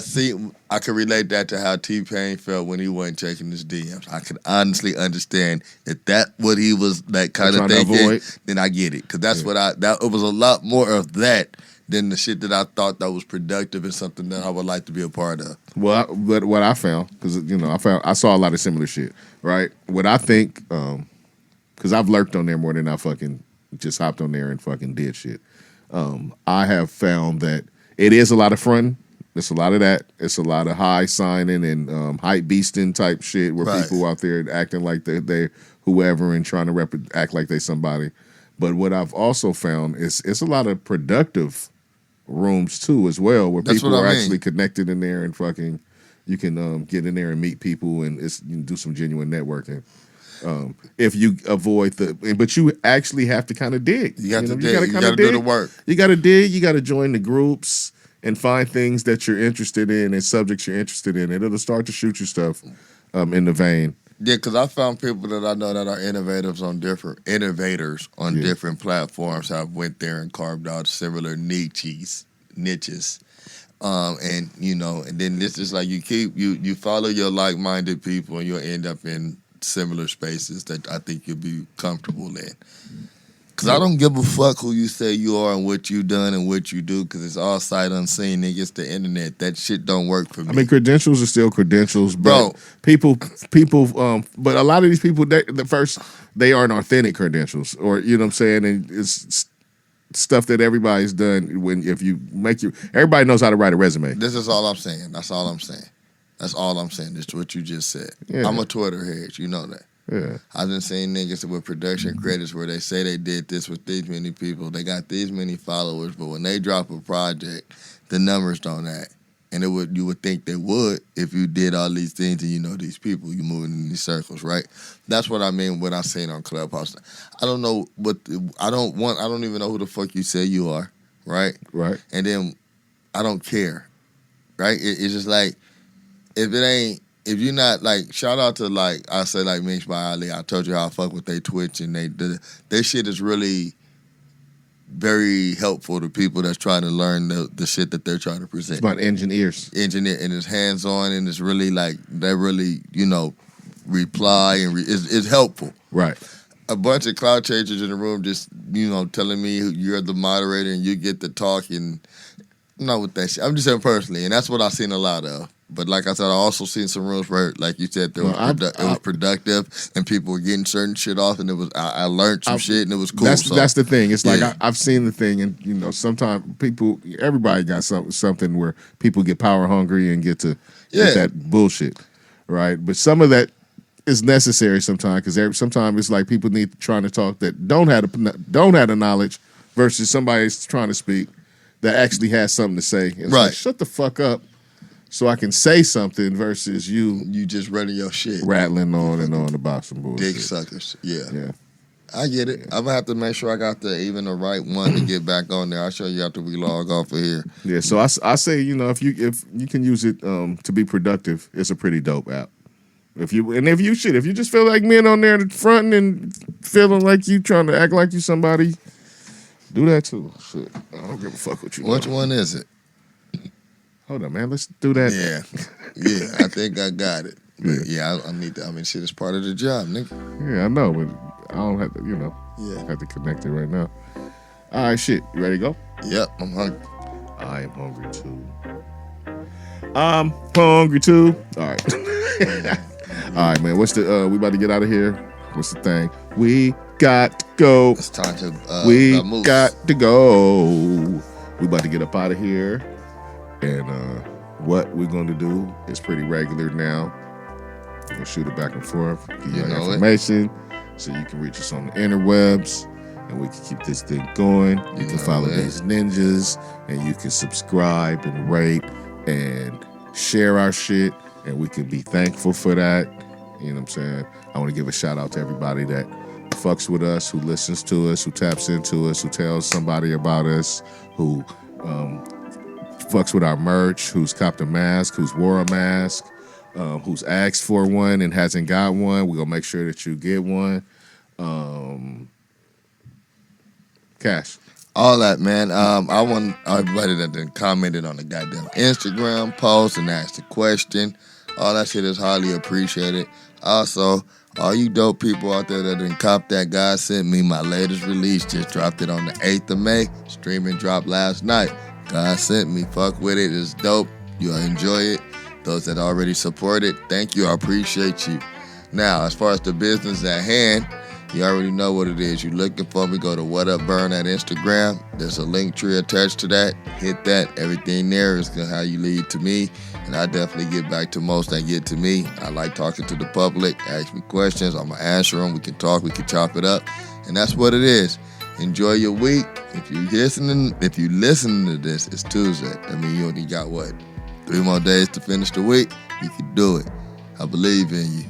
could relate that to how T-Pain felt when he wasn't checking his DMs. I could honestly understand if that what he was that kind of thinking. Then I get it, because that's what it was a lot more of that than the shit that I thought that was productive and something that I would like to be a part of. Well, but what I found, because I saw a lot of similar shit. Right, what I think, because I've lurked on there more than I fucking just hopped on there and fucking did shit. I have found that. It is a lot of fun. It's a lot of that. It's a lot of high signing and hype beasting type shit where people out there acting like they whoever and trying to act like they somebody. But what I've also found is it's a lot of productive rooms too as well where people are actually connected in there and fucking you can get in there and meet people and you can do some genuine networking. If you avoid but you actually have to kind of dig. You got to dig. You got to do the work. You got to dig. You got to join the groups and find things that you're interested in and subjects you're interested in. And it'll start to shoot you stuff in the vein. Yeah, because I found people that I know that are innovators on different platforms have went there and carved out similar niches. And then this is like you follow your like-minded people and you'll end up in similar spaces that I think you'll be comfortable in. Because I don't give a fuck who you say you are and what you done and what you do, because it's all sight unseen. It's the internet. That shit don't work for me. I mean, credentials are still credentials, but people. But a lot of these people, they aren't authentic credentials, or you know what I'm saying, and it's stuff that everybody's done. Everybody knows how to write a resume. This is all I'm saying. That's all I'm saying. That's all I'm saying. It's what you just said. Yeah. I'm a Twitter head. You know that. Yeah. I've been seeing niggas with production credits where they say they did this with these many people. They got these many followers, but when they drop a project, the numbers don't act. And you would think they would if you did all these things and you know these people. You moving in these circles, right? That's what I mean. What I seen on Clubhouse. I don't know I don't even know who the fuck you say you are, right? Right. And then I don't care, right? It's just like. If you're not like, shout out to like, I say like Minx by Ali. I told you how I fuck with they Twitch and their shit is really very helpful to people that's trying to learn the shit that they're trying to present. It's about engineers. And it's hands on and it's really like, they really, reply and it's helpful. Right. A bunch of cloud chasers in the room just, telling me you're the moderator and you get to talk and not with that shit. I'm just saying personally, and that's what I've seen a lot of. But like I said, I also seen some rooms where, like you said, it was productive and people were getting certain shit off, and I learned some shit and it was cool. That's the thing. It's like I've seen the thing, and sometimes everybody got something where people get power hungry and get to get that bullshit, right? But some of that is necessary sometimes because sometimes it's like people need trying to talk that don't have the knowledge versus somebody's trying to speak that actually has something to say. It's like, shut the fuck up. So I can say something versus you just running your shit. Rattling on and on about some bullshit. Dick suckers. Yeah. I get it. I'm going to have to make sure I got the right one to get back on there. I'll show you after we log off of here. Yeah, so I say, if you can use it to be productive, it's a pretty dope app. If you just feel like men on there fronting and feeling like you trying to act like you somebody, do that too. Shit. I don't give a fuck what you Which one is it? Hold on, man. Let's do that. Yeah. I think I got it. But I need to. I mean, shit is part of the job, nigga. Yeah, I know, but I don't have to. I have to connect it right now. All right, shit. You ready to go? Yep, I'm hungry. I am hungry too. I'm hungry too. All right. All right, man. What's the? We about to get out of here. What's the thing? We got to go. It's time to. We got to go. We about to get up out of here. And what we're going to do is pretty regular now. We're going to shoot it back and forth, give you information so you can reach us on the interwebs, and we can keep this thing going. You can follow Deez Ninjas, and you can subscribe and rate and share our shit, and we can be thankful for that. You know what I'm saying? I want to give a shout out to everybody that fucks with us, who listens to us, who taps into us, who tells somebody about us, who fucks with our merch, who's copped a mask, who's wore a mask, who's asked for one and hasn't got one. We're going to make sure that you get one. Cash. All that, man. I want everybody that done commented on the goddamn Instagram post and asked a question. All that shit is highly appreciated. Also, all you dope people out there that done cop that God Sent Me, my latest release, just dropped it on the 8th of May. Streaming dropped last night. God Sent Me. Fuck with it. It's dope. You'll enjoy it. Those that already support it, thank you. I appreciate you. Now, as far as the business at hand, you already know what it is. You're looking for me, go to What Up Vrn at Instagram. There's a link tree attached to that. Hit that. Everything there is how you lead to me. And I definitely get back to most that get to me. I like talking to the public. Ask me questions. I'm going to answer them. We can talk. We can chop it up. And that's what it is. Enjoy your week. If you listening to this, it's Tuesday. I mean, you only got, 3 more days to finish the week? You can do it. I believe in you.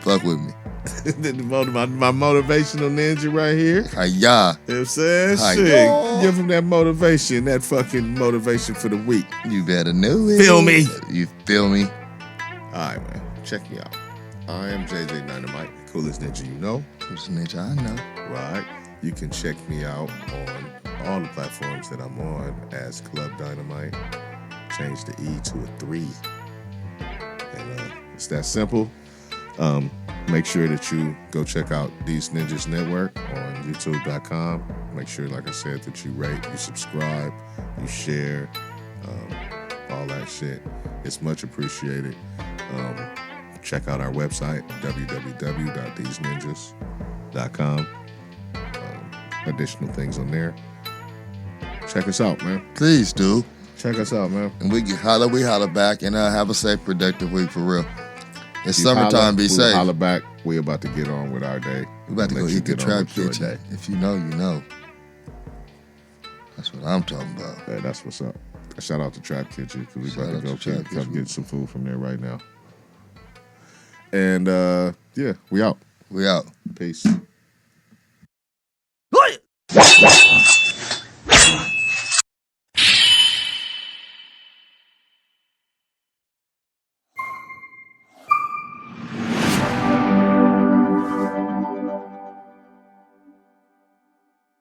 Fuck with me. my motivational ninja right here. Hiya. You know what I'm saying? Hiya. Shit. Give him that motivation, that fucking motivation for the week. You better know it. Feel me? You feel me? All right, man. Check me out. I am JJ Dynamite, the coolest ninja you know. Coolest ninja I know. Right. You can check me out on all the platforms that I'm on as Club Dynamite. Change the E to a 3. And it's that simple. Make sure that you go check out Deez Ninjas Network on YouTube.com. Make sure, like I said, that you rate, you subscribe, you share, all that shit. It's much appreciated. Check out our website, www.deezninjas.com. Additional things on there. Check us out, man. Please do. Check us out, man. And we holler back, and have a safe, productive week for real. It's summertime, be safe. Holler back. We about to get on with our day. We about to go eat the trap kitchen. If you know, you know. That's what I'm talking about. Yeah, that's what's up. Shout out to Trap Kitchen, because we about to go come get some food from there right now. And yeah, we out. We out. Peace.